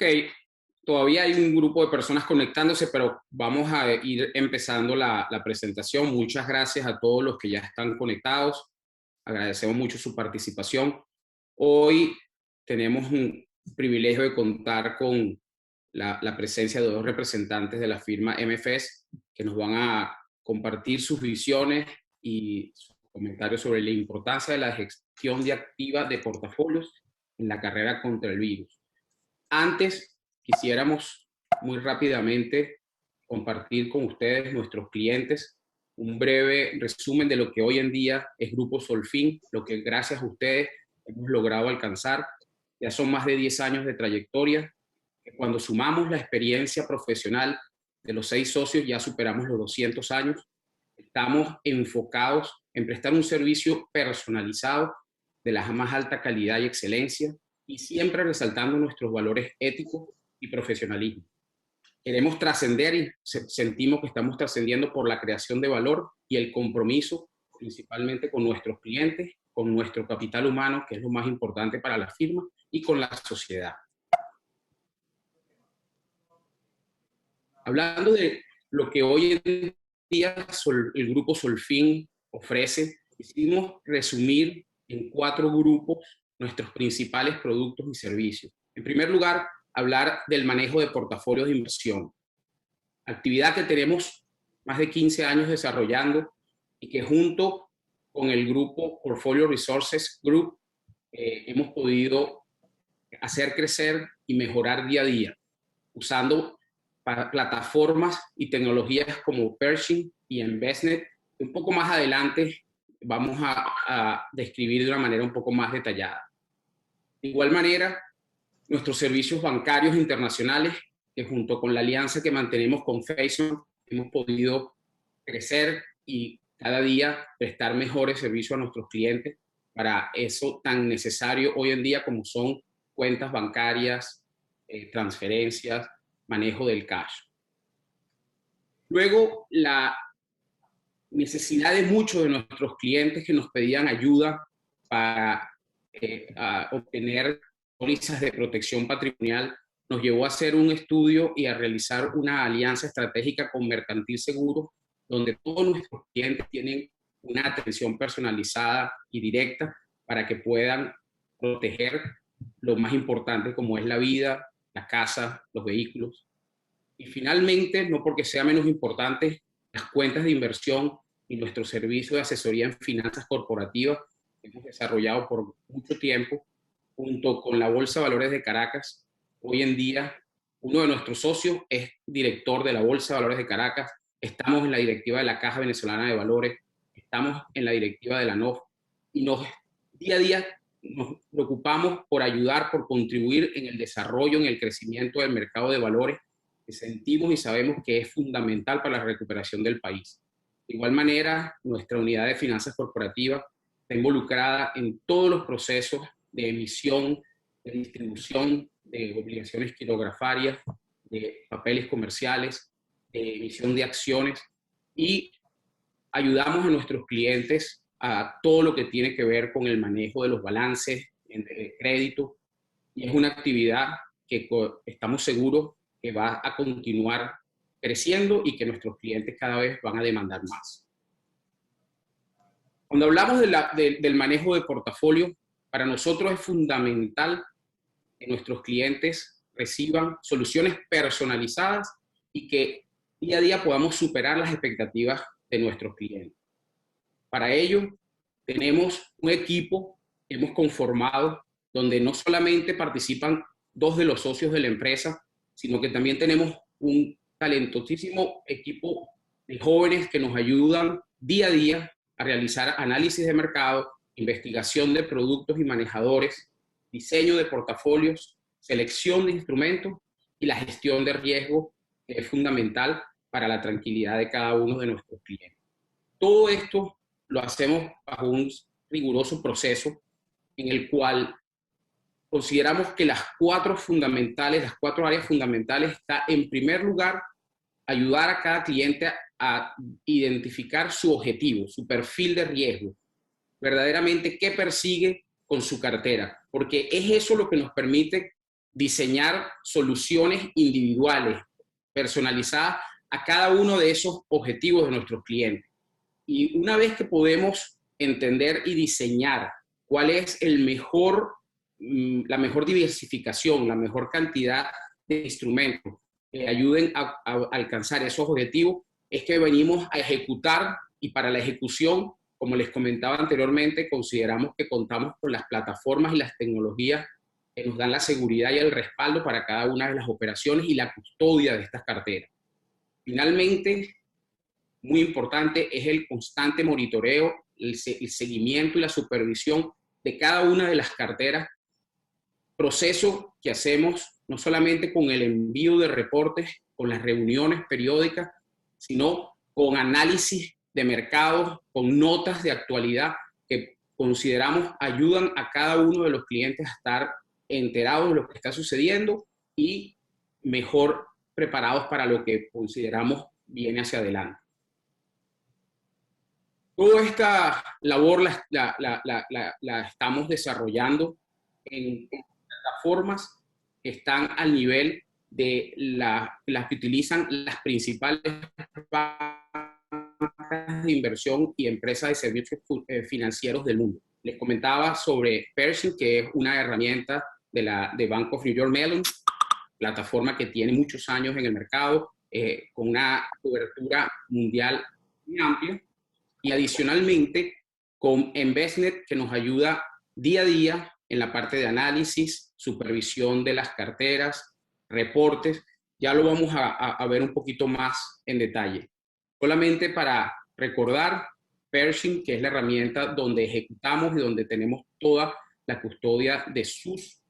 Ok, todavía hay un grupo de personas conectándose, pero vamos a ir empezando la presentación. Muchas gracias a todos los que ya están conectados. Agradecemos mucho su participación. Hoy tenemos un privilegio de contar con la presencia de dos representantes de la firma MFS que nos van a compartir sus visiones y sus comentarios sobre la importancia de la gestión de activa de portafolios en la carrera contra el virus. Antes, quisiéramos muy rápidamente compartir con ustedes, nuestros clientes, un breve resumen de lo que hoy en día es Grupo Solfin, lo que gracias a ustedes hemos logrado alcanzar. Ya son más de 10 años de trayectoria, que cuando sumamos la experiencia profesional de los 6 socios ya superamos los 200 años. Estamos enfocados en prestar un servicio personalizado de la más alta calidad y excelencia, y siempre resaltando nuestros valores éticos y profesionalismo. Queremos trascender y sentimos que estamos trascendiendo por la creación de valor y el compromiso principalmente con nuestros clientes, con nuestro capital humano, que es lo más importante para la firma, y con la sociedad. Hablando de lo que hoy en día el grupo Solfin ofrece, decidimos resumir en 4 grupos nuestros principales productos y servicios. En primer lugar, hablar del manejo de portafolios de inversión, actividad que tenemos más de 15 años desarrollando y que junto con el grupo Portfolio Resources Group hemos podido hacer crecer y mejorar día a día, usando plataformas y tecnologías como Pershing y Envestnet. Un poco más adelante vamos a describir de una manera un poco más detallada. De igual manera, nuestros servicios bancarios internacionales, que junto con la alianza que mantenemos con Facebook, hemos podido crecer y cada día prestar mejores servicios a nuestros clientes para eso tan necesario hoy en día como son cuentas bancarias, transferencias, manejo del cash. Luego, la necesidad de muchos de nuestros clientes que nos pedían ayuda para obtener pólizas de protección patrimonial nos llevó a hacer un estudio y a realizar una alianza estratégica con Mercantil Seguros, donde todos nuestros clientes tienen una atención personalizada y directa para que puedan proteger lo más importante como es la vida, la casa, los vehículos. Y finalmente, no porque sea menos importante, las cuentas de inversión y nuestro servicio de asesoría en finanzas corporativas que hemos desarrollado por mucho tiempo junto con la Bolsa de Valores de Caracas. Hoy en día, uno de nuestros socios es director de la Bolsa de Valores de Caracas, estamos en la directiva de la Caja Venezolana de Valores, estamos en la directiva de la NOF y día a día nos preocupamos por ayudar, por contribuir en el desarrollo, en el crecimiento del mercado de valores que sentimos y sabemos que es fundamental para la recuperación del país. De igual manera, nuestra unidad de finanzas corporativas está involucrada en todos los procesos de emisión, de distribución de obligaciones quirografarias, de papeles comerciales, de emisión de acciones, y ayudamos a nuestros clientes a todo lo que tiene que ver con el manejo de los balances de crédito, y es una actividad que estamos seguros que va a continuar creciendo y que nuestros clientes cada vez van a demandar más. Cuando hablamos del manejo de portafolio, para nosotros es fundamental que nuestros clientes reciban soluciones personalizadas y que día a día podamos superar las expectativas de nuestros clientes. Para ello, tenemos un equipo que hemos conformado donde no solamente participan 2 de los socios de la empresa, sino que también tenemos un talentosísimo equipo de jóvenes que nos ayudan día a día a realizar análisis de mercado, investigación de productos y manejadores, diseño de portafolios, selección de instrumentos y la gestión de riesgo, que es fundamental para la tranquilidad de cada uno de nuestros clientes. Todo esto lo hacemos bajo un riguroso proceso en el cual consideramos que las 4 áreas fundamentales está en primer lugar ayudar a cada cliente a identificar su objetivo, su perfil de riesgo, verdaderamente qué persigue con su cartera, porque es eso lo que nos permite diseñar soluciones individuales, personalizadas a cada uno de esos objetivos de nuestros clientes. Y una vez que podemos entender y diseñar cuál es la mejor diversificación, la mejor cantidad de instrumentos que ayuden a alcanzar esos objetivos, es que venimos a ejecutar, y para la ejecución, como les comentaba anteriormente, consideramos que contamos con las plataformas y las tecnologías que nos dan la seguridad y el respaldo para cada una de las operaciones y la custodia de estas carteras. Finalmente, muy importante es el constante monitoreo, el seguimiento y la supervisión de cada una de las carteras, proceso que hacemos no solamente con el envío de reportes, con las reuniones periódicas, sino con análisis de mercados, con notas de actualidad que consideramos ayudan a cada uno de los clientes a estar enterados de lo que está sucediendo y mejor preparados para lo que consideramos viene hacia adelante. Toda esta labor la estamos desarrollando en plataformas que están al nivel de las que utilizan las principales bancas de inversión y empresas de servicios financieros del mundo. Les comentaba sobre Pershing, que es una herramienta de Bank of New York Mellon, plataforma que tiene muchos años en el mercado, con una cobertura mundial muy amplia. Y adicionalmente con Envestnet, que nos ayuda día a día en la parte de análisis, supervisión de las carteras, reportes. Ya lo vamos a ver un poquito más en detalle. Solamente para recordar, Pershing, que es la herramienta donde ejecutamos y donde tenemos toda la custodia de sus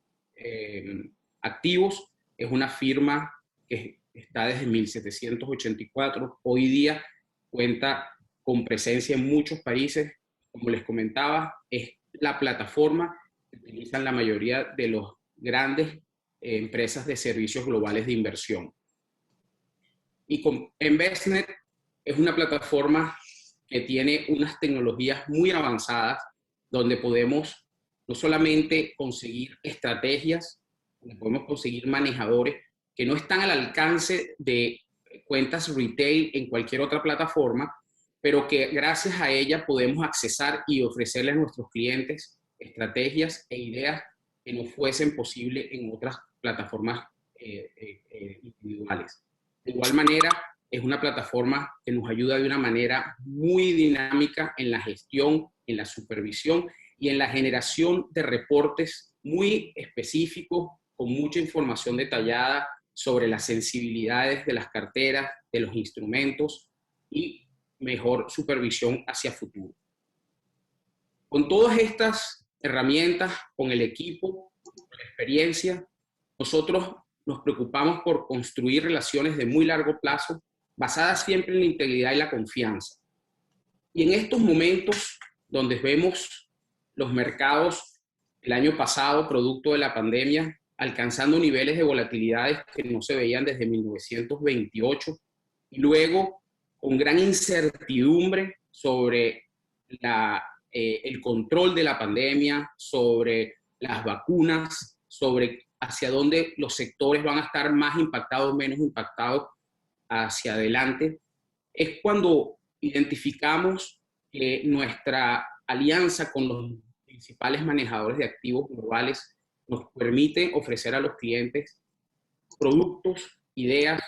activos, es una firma que está desde 1784. Hoy día cuenta con presencia en muchos países. Como les comentaba, es la plataforma que utilizan la mayoría de las grandes empresas de servicios globales de inversión. Y con Envestnet es una plataforma que tiene unas tecnologías muy avanzadas donde podemos no solamente conseguir estrategias, donde podemos conseguir manejadores que no están al alcance de cuentas retail en cualquier otra plataforma, pero que gracias a ella podemos accesar y ofrecerles a nuestros clientes estrategias e ideas que no fuesen posibles en otras plataformas individuales. De igual manera, es una plataforma que nos ayuda de una manera muy dinámica en la gestión, en la supervisión y en la generación de reportes muy específicos, con mucha información detallada sobre las sensibilidades de las carteras, de los instrumentos y mejor supervisión hacia futuro. Con todas estas herramientas, con el equipo, con la experiencia, nosotros nos preocupamos por construir relaciones de muy largo plazo, basadas siempre en la integridad y la confianza. Y en estos momentos donde vemos los mercados el año pasado, producto de la pandemia, alcanzando niveles de volatilidades que no se veían desde 1928, y luego con gran incertidumbre sobre el control de la pandemia, sobre las vacunas, sobre hacia dónde los sectores van a estar más impactados, menos impactados hacia adelante, es cuando identificamos que nuestra alianza con los principales manejadores de activos globales nos permite ofrecer a los clientes productos, ideas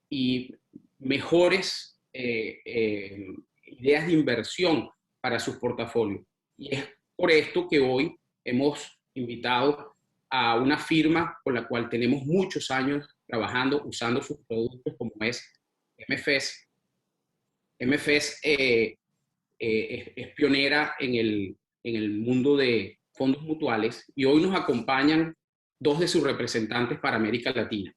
y mejores ideas de inversión para sus portafolios. Y es por esto que hoy hemos invitado a una firma con la cual tenemos muchos años trabajando, usando sus productos, como es MFS. MFS es pionera en el mundo de fondos mutuales y hoy nos acompañan dos de sus representantes para América Latina.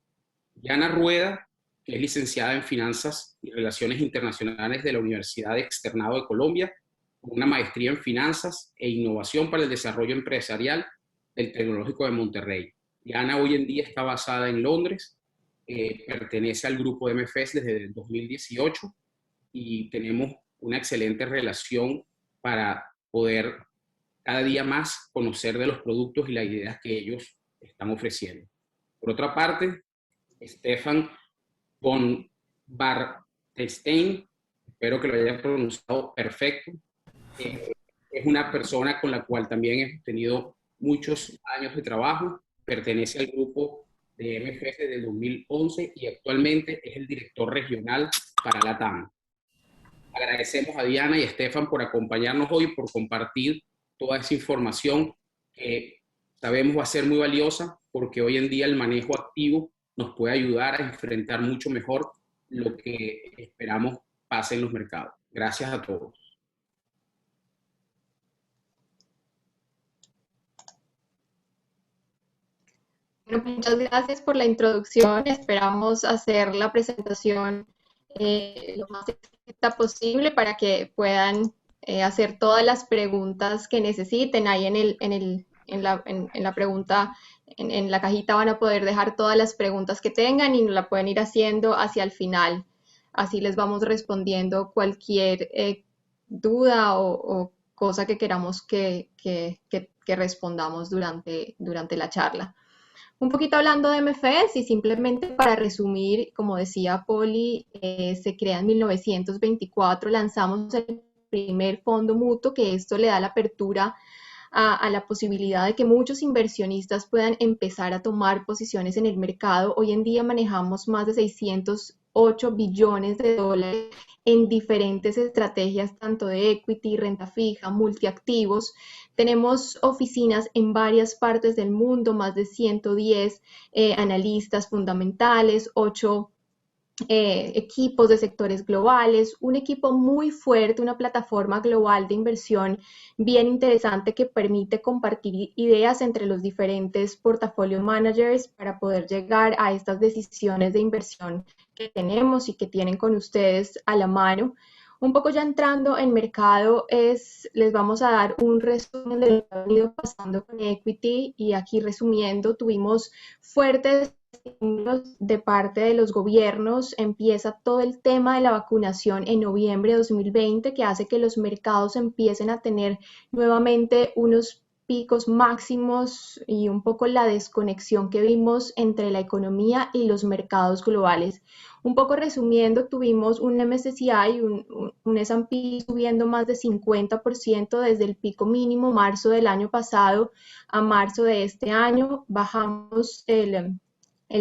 Diana Rueda, que es licenciada en Finanzas y Relaciones Internacionales de la Universidad Externado de Colombia, con una maestría en Finanzas e Innovación para el Desarrollo Empresarial del Tecnológico de Monterrey. Diana hoy en día está basada en Londres, pertenece al grupo de MFS desde el 2018 y tenemos una excelente relación para poder cada día más conocer de los productos y las ideas que ellos están ofreciendo. Por otra parte, Stefan von Bartestein, espero que lo haya pronunciado perfecto, es una persona con la cual también he tenido muchos años de trabajo, pertenece al grupo de MFS desde 2011 y actualmente es el director regional para LATAM. Agradecemos a Diana y a Stefan por acompañarnos hoy, por compartir toda esa información que sabemos va a ser muy valiosa, porque hoy en día el manejo activo nos puede ayudar a enfrentar mucho mejor lo que esperamos pase en los mercados. Gracias a todos. Bueno, muchas gracias por la introducción. Esperamos hacer la presentación lo más exacta posible para que puedan hacer todas las preguntas que necesiten. Ahí en la pregunta, en la cajita van a poder dejar todas las preguntas que tengan y nos la pueden ir haciendo hacia el final. Así les vamos respondiendo cualquier duda o cosa que queramos que respondamos durante la charla. Un poquito hablando de MFS y simplemente para resumir, como decía Poli, se crea en 1924, lanzamos el primer fondo mutuo, que esto le da la apertura a la posibilidad de que muchos inversionistas puedan empezar a tomar posiciones en el mercado. Hoy en día manejamos más de 608 billones de dólares en diferentes estrategias, tanto de equity, renta fija, multiactivos. Tenemos oficinas en varias partes del mundo, más de 110 analistas fundamentales, 8 equipos de sectores globales, un equipo muy fuerte, una plataforma global de inversión bien interesante que permite compartir ideas entre los diferentes portafolio managers para poder llegar a estas decisiones de inversión que tenemos y que tienen con ustedes a la mano. Un poco ya entrando en mercado, les vamos a dar un resumen de lo que ha venido pasando con equity y aquí resumiendo, tuvimos fuertes de parte de los gobiernos, empieza todo el tema de la vacunación en noviembre de 2020 que hace que los mercados empiecen a tener nuevamente unos picos máximos y un poco la desconexión que vimos entre la economía y los mercados globales. Un poco resumiendo, tuvimos un MSCI, un S&P subiendo más de 50% desde el pico mínimo marzo del año pasado a marzo de este año. Bajamos el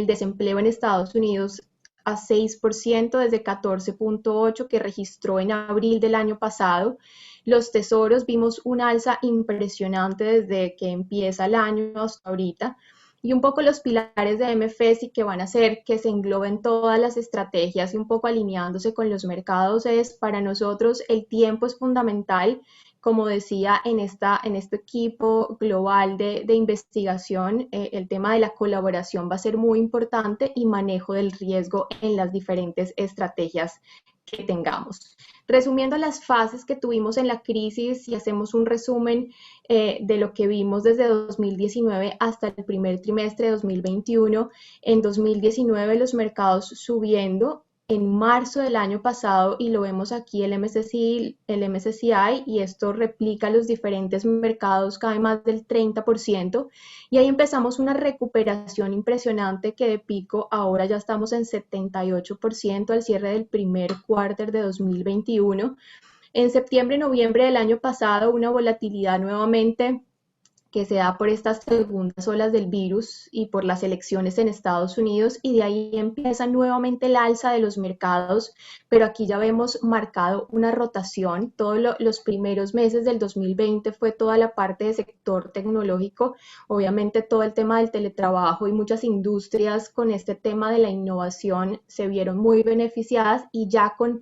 desempleo en Estados Unidos a 6% desde 14.8% que registró en abril del año pasado. Los tesoros vimos un alza impresionante desde que empieza el año hasta ahorita. Y un poco los pilares de MFS y que van a hacer que se engloben todas las estrategias y un poco alineándose con los mercados es, para nosotros el tiempo es fundamental. Como decía, en este equipo global de investigación, el tema de la colaboración va a ser muy importante y manejo del riesgo en las diferentes estrategias que tengamos. Resumiendo las fases que tuvimos en la crisis y hacemos un resumen de lo que vimos desde 2019 hasta el primer trimestre de 2021. En 2019 los mercados subiendo. En marzo del año pasado, y lo vemos aquí el MSCI, y esto replica los diferentes mercados, cae más del 30%, y ahí empezamos una recuperación impresionante que de pico ahora ya estamos en 78% al cierre del primer cuarter de 2021. En septiembre y noviembre del año pasado, una volatilidad nuevamente que se da por estas segundas olas del virus y por las elecciones en Estados Unidos, y de ahí empieza nuevamente el alza de los mercados, pero aquí ya vemos marcado una rotación. Todos los primeros meses del 2020 fue toda la parte de sector tecnológico, obviamente todo el tema del teletrabajo y muchas industrias con este tema de la innovación se vieron muy beneficiadas, y ya con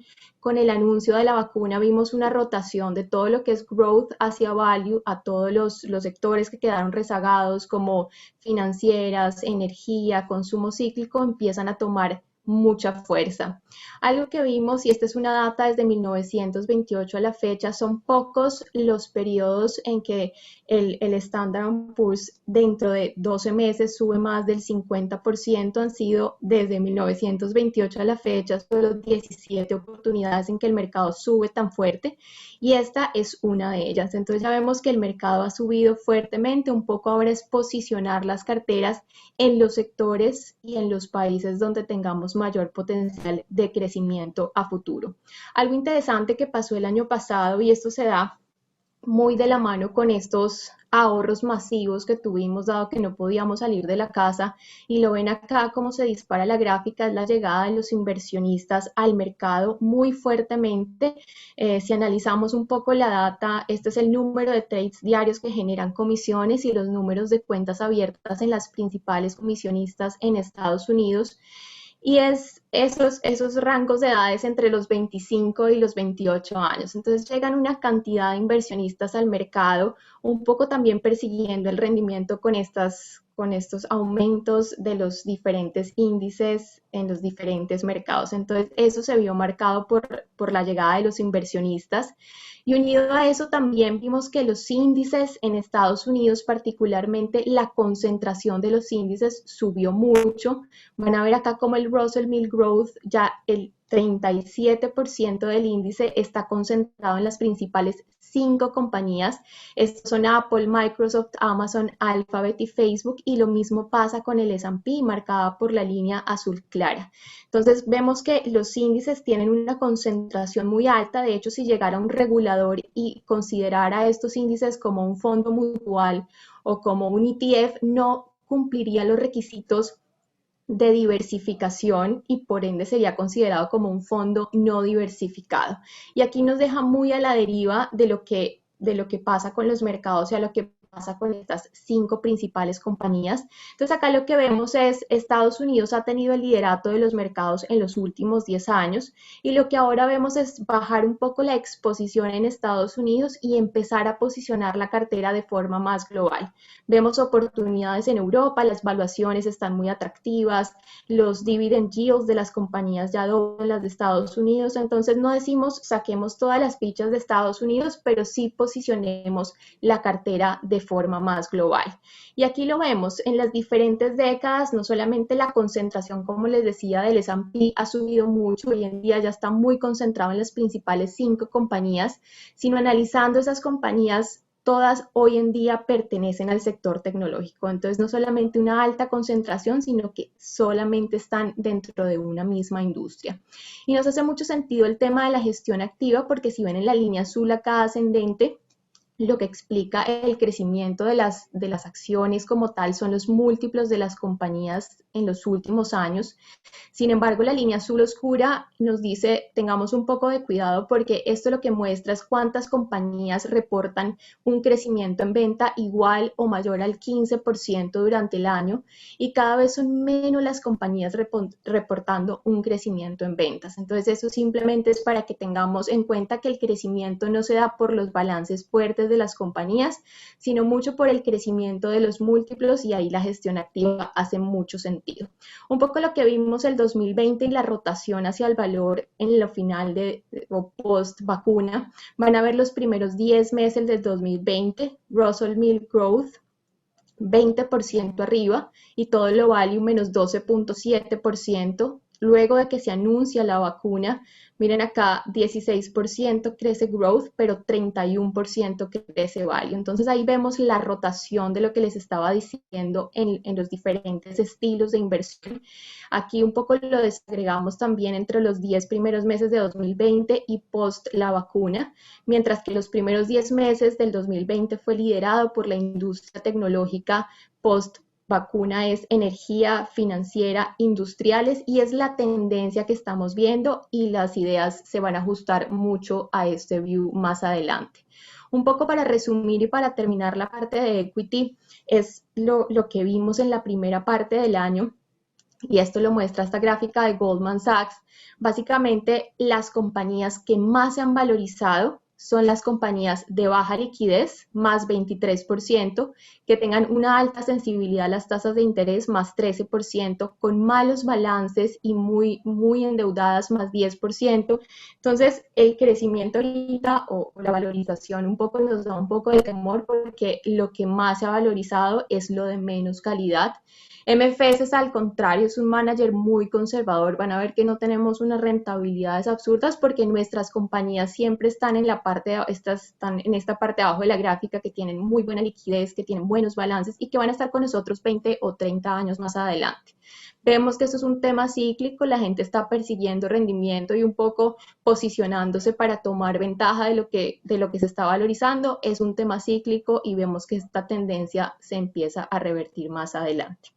el anuncio de la vacuna vimos una rotación de todo lo que es growth hacia value a todos los sectores que quedaron rezagados como financieras, energía, consumo cíclico, empiezan a tomar mucha fuerza. Algo que vimos, y esta es una data desde 1928 a la fecha, son pocos los periodos en que el Standard Poor's dentro de 12 meses sube más del 50%, han sido desde 1928 a la fecha solo 17 oportunidades en que el mercado sube tan fuerte, y esta es una de ellas. Entonces ya vemos que el mercado ha subido fuertemente, un poco ahora es posicionar las carteras en los sectores y en los países donde tengamos mayor potencial de crecimiento a futuro. Algo interesante que pasó el año pasado, y esto se da muy de la mano con estos ahorros masivos que tuvimos dado que no podíamos salir de la casa, y lo ven acá como se dispara la gráfica, es la llegada de los inversionistas al mercado muy fuertemente. Si analizamos un poco la data, este es el número de trades diarios que generan comisiones y los números de cuentas abiertas en las principales comisionistas en Estados Unidos. Y es esos rangos de edades entre los 25 y los 28 años. Entonces llegan una cantidad de inversionistas al mercado, un poco también persiguiendo el rendimiento con estos aumentos de los diferentes índices en los diferentes mercados. Entonces eso se vio marcado por la llegada de los inversionistas. Y unido a eso también vimos que los índices en Estados Unidos, particularmente la concentración de los índices subió mucho. Van a ver acá como el Russell 1000 Growth, ya el 37% del índice está concentrado en las principales 5 compañías. Estos son Apple, Microsoft, Amazon, Alphabet y Facebook, y lo mismo pasa con el S&P, marcada por la línea azul clara. Entonces vemos que los índices tienen una concentración muy alta. De hecho, si llegara un regulador y considerara estos índices como un fondo mutual o como un ETF, no cumpliría los requisitos de diversificación y por ende sería considerado como un fondo no diversificado. Y aquí nos deja muy a la deriva de lo que pasa con los mercados y a lo que pasa con estas 5 principales compañías. Entonces acá lo que vemos es Estados Unidos ha tenido el liderato de los mercados en los últimos 10 años, y lo que ahora vemos es bajar un poco la exposición en Estados Unidos y empezar a posicionar la cartera de forma más global. Vemos oportunidades en Europa, las valuaciones están muy atractivas, los dividend yields de las compañías ya doblan las de Estados Unidos. Entonces no decimos saquemos todas las fichas de Estados Unidos, pero sí posicionemos la cartera de forma más global. Y aquí lo vemos en las diferentes décadas, no solamente la concentración, como les decía, del S&P ha subido mucho, hoy en día ya está muy concentrado en las principales 5 compañías, sino analizando esas compañías, todas hoy en día pertenecen al sector tecnológico. Entonces no solamente una alta concentración, sino que solamente están dentro de una misma industria. Y nos hace mucho sentido el tema de la gestión activa, porque si ven en la línea azul acá ascendente, lo que explica el crecimiento de las acciones como tal son los múltiplos de las compañías en los últimos años. Sin embargo, la línea azul oscura nos dice tengamos un poco de cuidado, porque esto lo que muestra es cuántas compañías reportan un crecimiento en venta igual o mayor al 15% durante el año, y cada vez son menos las compañías reportando un crecimiento en ventas. Entonces eso simplemente es para que tengamos en cuenta que el crecimiento no se da por los balances fuertes de las compañías, sino mucho por el crecimiento de los múltiplos, y ahí la gestión activa hace mucho sentido. Un poco lo que vimos el 2020 y la rotación hacia el valor en lo final o post vacuna, van a ver los primeros 10 meses del 2020, Russell 1000 Growth 20% arriba y todo lo value menos 12.7%. Luego de que se anuncia la vacuna, miren acá, 16% crece growth, pero 31% crece value. Entonces ahí vemos la rotación de lo que les estaba diciendo en los diferentes estilos de inversión. Aquí un poco lo desagregamos también entre los 10 primeros meses de 2020 y post la vacuna, mientras que los primeros 10 meses del 2020 fue liderado por la industria tecnológica, post vacuna es energía, financiera, industriales, y es la tendencia que estamos viendo, y las ideas se van a ajustar mucho a este view más adelante. Un poco para resumir y para terminar la parte de equity, es lo que vimos en la primera parte del año, y esto lo muestra esta gráfica de Goldman Sachs. Básicamente las compañías que más se han valorizado son las compañías de baja liquidez, más 23%, que tengan una alta sensibilidad a las tasas de interés, más 13%, con malos balances y muy endeudadas, más 10%. Entonces, el crecimiento ahorita o la valorización un poco nos da un poco de temor porque lo que más se ha valorizado es lo de menos calidad. MFS al contrario, es un manager muy conservador. Van a ver que no tenemos unas rentabilidades absurdas porque nuestras compañías siempre están en la parte están en esta parte de abajo de la gráfica, que tienen muy buena liquidez, que tienen buenos balances y que van a estar con nosotros 20 o 30 años más adelante. Vemos que esto es un tema cíclico, la gente está persiguiendo rendimiento y un poco posicionándose para tomar ventaja de lo que se está valorizando. Es un tema cíclico y vemos que esta tendencia se empieza a revertir más adelante.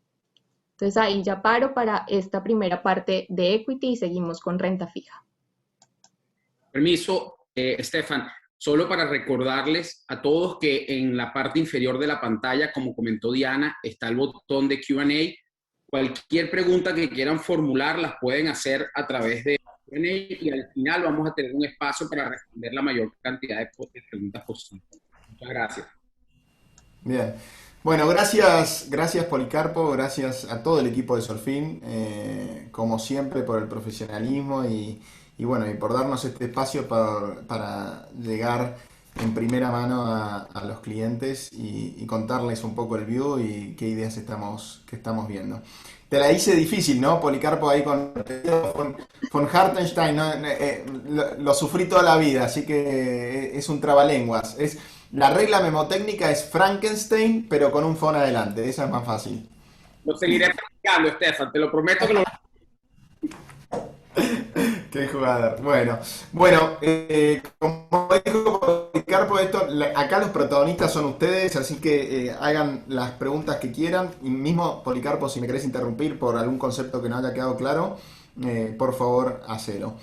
Entonces ahí ya paro para esta primera parte de equity y seguimos con renta fija. Permiso, Estefan, solo para recordarles a todos que en la parte inferior de la pantalla, como comentó Diana, está el botón de Q&A. Cualquier pregunta que quieran formular las pueden hacer a través de Q&A y al final vamos a tener un espacio para responder la mayor cantidad de preguntas posibles. Muchas gracias. Bien. Bueno, gracias Policarpo, gracias a todo el equipo de Solfin, como siempre por el profesionalismo y bueno, y por darnos este espacio para llegar en primera mano a los clientes y contarles un poco el view y qué ideas que estamos viendo. Te la hice difícil, ¿no, Policarpo? Ahí con Hartenstein, ¿no? Lo sufrí toda la vida, así que es un trabalenguas. La regla memotécnica es Frankenstein, pero con un phone adelante. Esa es más fácil. Lo seguiré practicando, Estefan. Te lo prometo que lo... Qué jugador. Bueno, como dijo Policarpo, acá los protagonistas son ustedes, así que hagan las preguntas que quieran. Y mismo, Policarpo, si me querés interrumpir por algún concepto que no haya quedado claro, por favor, hacelo.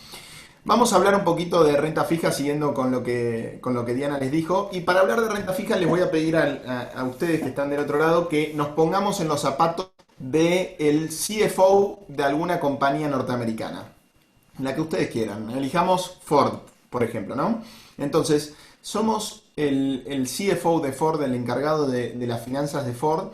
Vamos a hablar un poquito de renta fija siguiendo con lo que Diana les dijo. Y para hablar de renta fija les voy a pedir a ustedes que están del otro lado que nos pongamos en los zapatos del CFO de alguna compañía norteamericana. La que ustedes quieran. Elijamos Ford, por ejemplo, ¿no? Entonces, somos el CFO de Ford, el encargado de las finanzas de Ford.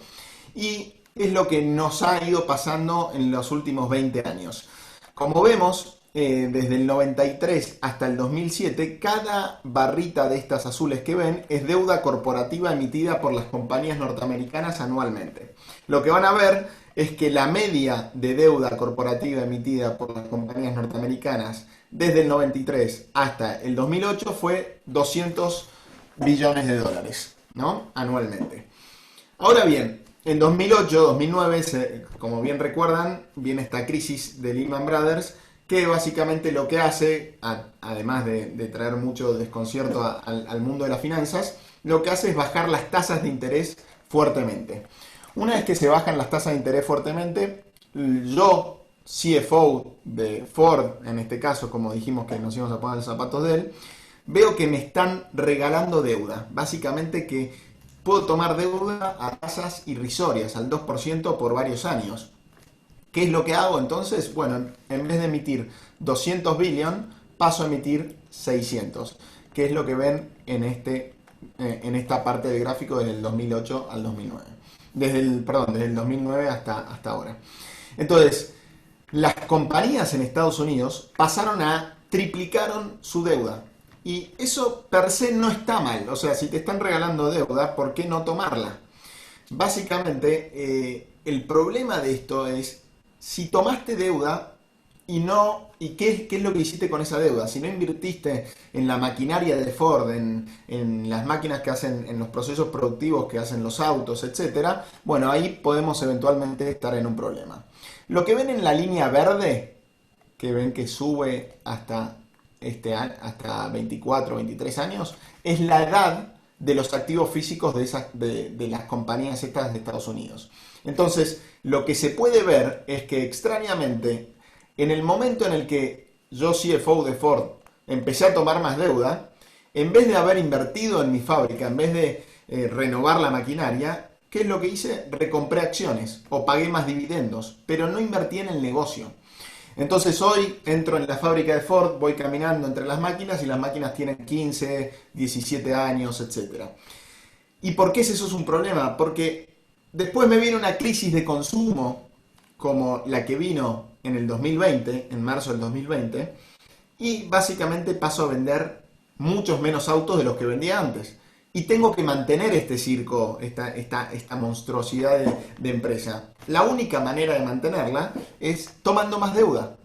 Y es lo que nos ha ido pasando en los últimos 20 años. Como vemos... desde el 93 hasta el 2007, cada barrita de estas azules que ven es deuda corporativa emitida por las compañías norteamericanas anualmente. Lo que van a ver es que la media de deuda corporativa emitida por las compañías norteamericanas desde el 93 hasta el 2008 fue 200 billones de dólares, ¿no? Anualmente. Ahora bien, en 2008-2009, como bien recuerdan, viene esta crisis de Lehman Brothers, que básicamente lo que hace, además de traer mucho desconcierto al mundo de las finanzas, lo que hace es bajar las tasas de interés fuertemente. Una vez que se bajan las tasas de interés fuertemente, yo, CFO de Ford, en este caso, como dijimos que nos íbamos a poner los zapatos de él, veo que me están regalando deuda. Básicamente que puedo tomar deuda a tasas irrisorias, al 2% por varios años. ¿Qué es lo que hago entonces? Bueno, en vez de emitir 200 billion, paso a emitir 600, que es lo que ven en esta parte del gráfico desde el 2008 al 2009. Desde el 2009 hasta ahora. Entonces, las compañías en Estados Unidos triplicaron su deuda. Y eso per se no está mal. O sea, si te están regalando deuda, ¿por qué no tomarla? Básicamente, el problema de esto es si tomaste deuda y qué es lo que hiciste con esa deuda. Si no invirtiste en la maquinaria de Ford, en las máquinas que hacen, en los procesos productivos que hacen los autos, etcétera, bueno, ahí podemos eventualmente estar en un problema. Lo que ven en la línea verde, que ven que sube hasta 24, 23 años, es la edad de los activos físicos de las compañías estas de Estados Unidos. Entonces, lo que se puede ver es que extrañamente, en el momento en el que yo, CFO de Ford, empecé a tomar más deuda, en vez de haber invertido en mi fábrica, en vez de renovar la maquinaria, ¿qué es lo que hice? Recompré acciones o pagué más dividendos, pero no invertí en el negocio. Entonces hoy entro en la fábrica de Ford, voy caminando entre las máquinas y las máquinas tienen 15, 17 años, etcétera. ¿Y por qué eso es un problema? Porque después me viene una crisis de consumo como la que vino en el 2020, en marzo del 2020, y básicamente paso a vender muchos menos autos de los que vendía antes. Y tengo que mantener este circo, esta monstruosidad de empresa. La única manera de mantenerla es tomando más deuda,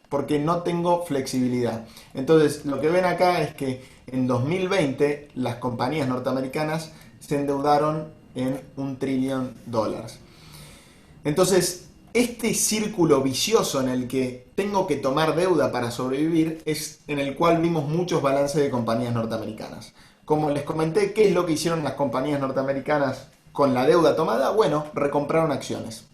porque no tengo flexibilidad. Entonces, lo que ven acá es que en 2020 las compañías norteamericanas se endeudaron en $1 trillón. Entonces, este círculo vicioso en el que tengo que tomar deuda para sobrevivir es en el cual vimos muchos balances de compañías norteamericanas. Como les comenté, ¿qué es lo que hicieron las compañías norteamericanas con la deuda tomada? Bueno, recompraron acciones.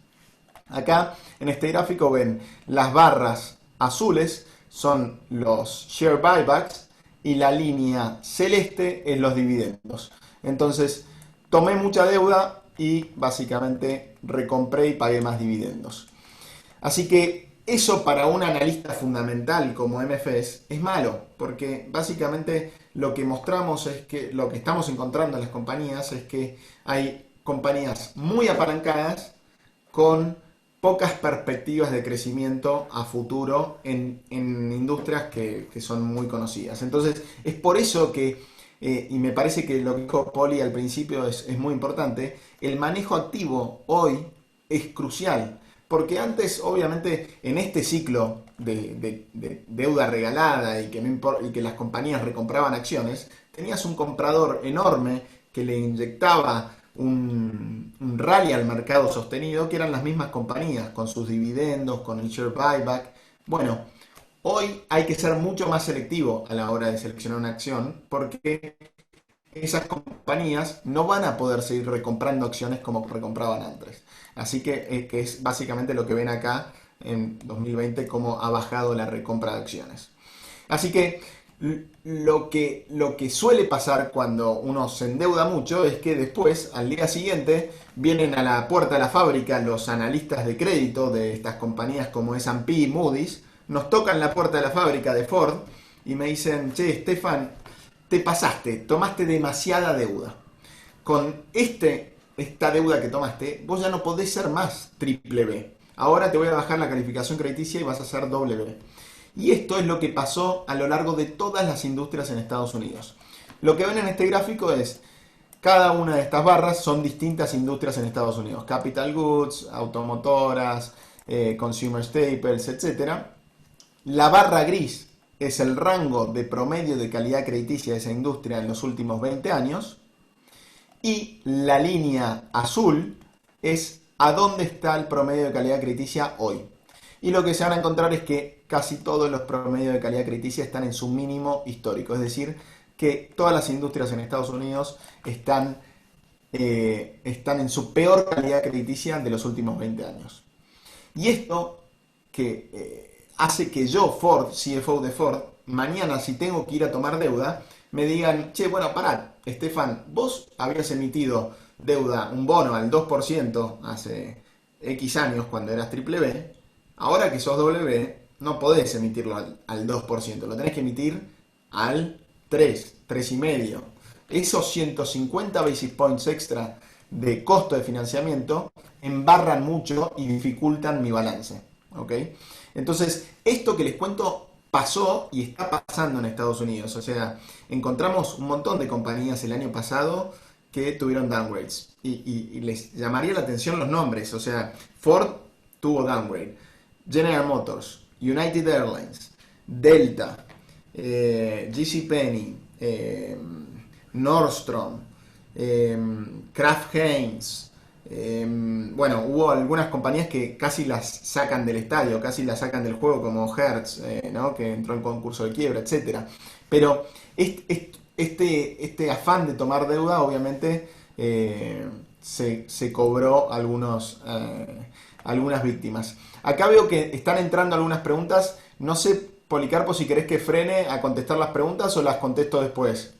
Acá en este gráfico ven las barras azules son los share buybacks y la línea celeste es los dividendos. Entonces tomé mucha deuda y básicamente recompré y pagué más dividendos. Así que eso para un analista fundamental como MFS es malo, porque básicamente lo que mostramos es que lo que estamos encontrando en las compañías es que hay compañías muy apalancadas con pocas perspectivas de crecimiento a futuro en industrias que son muy conocidas. Entonces es por eso que, y me parece que lo que dijo Poli al principio es muy importante, el manejo activo hoy es crucial. Porque antes, obviamente, en este ciclo de deuda regalada y que las compañías recompraban acciones, tenías un comprador enorme que le inyectaba un rally al mercado sostenido, que eran las mismas compañías, con sus dividendos, con el share buyback. Bueno, hoy hay que ser mucho más selectivo a la hora de seleccionar una acción, porque esas compañías no van a poder seguir recomprando acciones como recompraban antes. Así que es básicamente lo que ven acá en 2020, cómo ha bajado la recompra de acciones. Así que lo que suele pasar cuando uno se endeuda mucho es que después, al día siguiente, vienen a la puerta de la fábrica los analistas de crédito de estas compañías como S&P y Moody's, nos tocan la puerta de la fábrica de Ford y me dicen, che, Stefan, te pasaste, tomaste demasiada deuda. Con esta deuda que tomaste, vos ya no podés ser más triple B. Ahora te voy a bajar la calificación crediticia y vas a ser doble B. Y esto es lo que pasó a lo largo de todas las industrias en Estados Unidos. Lo que ven en este gráfico es, cada una de estas barras son distintas industrias en Estados Unidos. Capital goods, automotoras, consumer staples, etc. La barra gris es el rango de promedio de calidad crediticia de esa industria en los últimos 20 años. Y la línea azul es a dónde está el promedio de calidad crediticia hoy. Y lo que se van a encontrar es que casi todos los promedios de calidad crediticia están en su mínimo histórico. Es decir, que todas las industrias en Estados Unidos están en su peor calidad crediticia de los últimos 20 años. Y esto que hace que yo, Ford, CFO de Ford, mañana si tengo que ir a tomar deuda, me digan, che, bueno, parad, Stefan, vos habías emitido deuda, un bono al 2% hace X años cuando eras triple B, ahora que sos doble B, no podés emitirlo al 2%, lo tenés que emitir al 3,5%. Esos 150 basis points extra de costo de financiamiento embarran mucho y dificultan mi balance. ¿Ok? Entonces, esto que les cuento pasó y está pasando en Estados Unidos. O sea, encontramos un montón de compañías el año pasado que tuvieron downgrades. Y les llamaría la atención los nombres. O sea, Ford tuvo downgrade, General Motors, United Airlines, Delta, JCPenney, Nordstrom, Kraft Heinz. Bueno, hubo algunas compañías que casi las sacan del estadio, casi las sacan del juego, como Hertz, ¿no? Que entró en concurso de quiebra, etc. Pero este afán de tomar deuda, obviamente, se cobró algunas víctimas. Acá veo que están entrando algunas preguntas. No sé, Policarpo, si querés que frene a contestar las preguntas o las contesto después.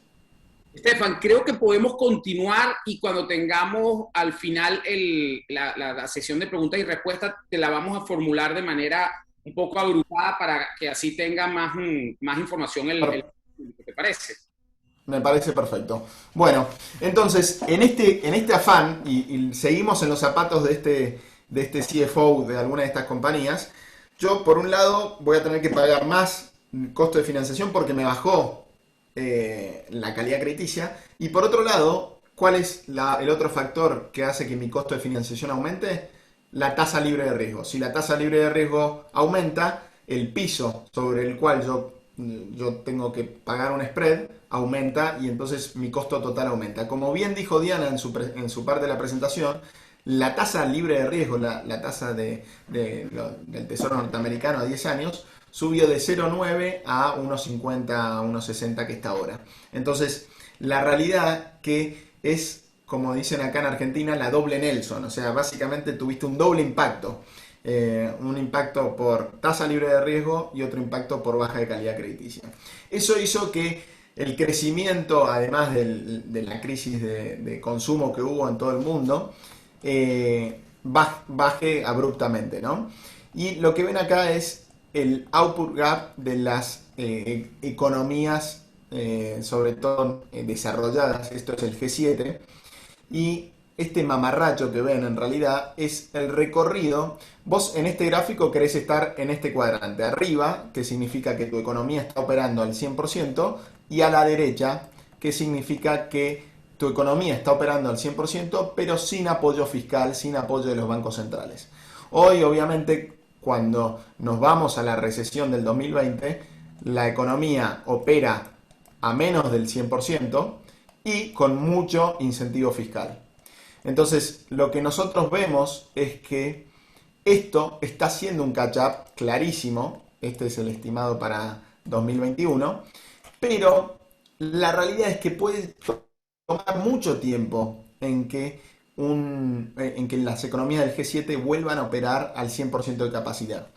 Stefan, creo que podemos continuar y cuando tengamos al final la sesión de preguntas y respuestas, te la vamos a formular de manera un poco agrupada para que así tenga más información ¿te parece? Me parece perfecto. Bueno, entonces, en este afán, y seguimos en los zapatos de este CFO de alguna de estas compañías, yo por un lado voy a tener que pagar más costo de financiación porque me bajó la calidad crediticia, y por otro lado, ¿cuál es el otro factor que hace que mi costo de financiación aumente? La tasa libre de riesgo. Si la tasa libre de riesgo aumenta, el piso sobre el cual yo tengo que pagar un spread aumenta, y entonces mi costo total aumenta. Como bien dijo Diana en su parte de la presentación, la tasa libre de riesgo, la tasa del Tesoro norteamericano a 10 años, subió de 0,9 a 1,50, 1,60 que está ahora. Entonces, la realidad que es, como dicen acá en Argentina, la doble Nelson. O sea, básicamente tuviste un doble impacto. Un impacto por tasa libre de riesgo y otro impacto por baja de calidad crediticia. Eso hizo que el crecimiento, además de la crisis de consumo que hubo en todo el mundo, baje abruptamente, ¿no? Y lo que ven acá es el output gap de las economías, sobre todo desarrolladas. Esto es el G7, y este mamarracho que ven en realidad es el recorrido. Vos en este gráfico querés estar en este cuadrante arriba, que significa que tu economía está operando al 100%, y a la derecha, que significa que tu economía está operando al 100%, pero sin apoyo fiscal, sin apoyo de los bancos centrales. Hoy, obviamente, cuando nos vamos a la recesión del 2020, la economía opera a menos del 100% y con mucho incentivo fiscal. Entonces, lo que nosotros vemos es que esto está haciendo un catch-up clarísimo. Este es el estimado para 2021, pero la realidad es que puede tomar mucho tiempo en que las economías del G7 vuelvan a operar al 100% de capacidad.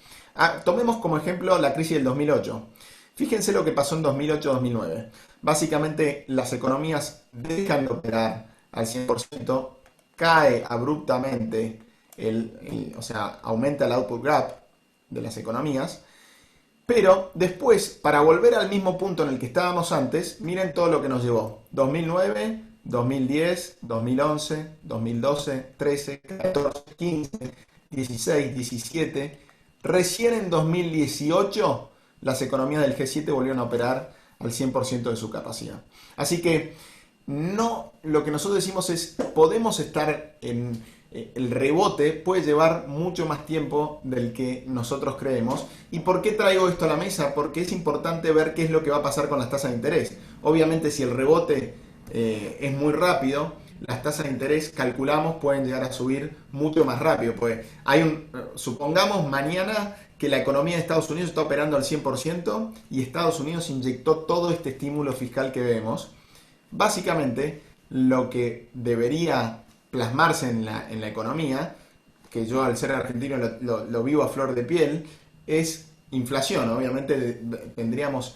Tomemos como ejemplo la crisis del 2008. Fíjense lo que pasó en 2008-2009. Básicamente las economías dejan de operar al 100%, cae abruptamente, o sea, aumenta el output gap de las economías, pero después, para volver al mismo punto en el que estábamos antes, miren todo lo que nos llevó. 2009, 2010, 2011, 2012, 13, 14, 15, 16, 17. Recién en 2018 las economías del G7 volvieron a operar al 100% de su capacidad. Así que no, lo que nosotros decimos es, podemos estar en el rebote, puede llevar mucho más tiempo del que nosotros creemos. ¿Y por qué traigo esto a la mesa? Porque es importante ver qué es lo que va a pasar con las tasas de interés. Obviamente, si el rebote es muy rápido, las tasas de interés, calculamos, pueden llegar a subir mucho más rápido. Pues supongamos mañana que la economía de Estados Unidos está operando al 100% y Estados Unidos inyectó todo este estímulo fiscal que vemos. Básicamente, lo que debería plasmarse en la economía, que yo al ser argentino lo vivo a flor de piel, es inflación. Obviamente tendríamos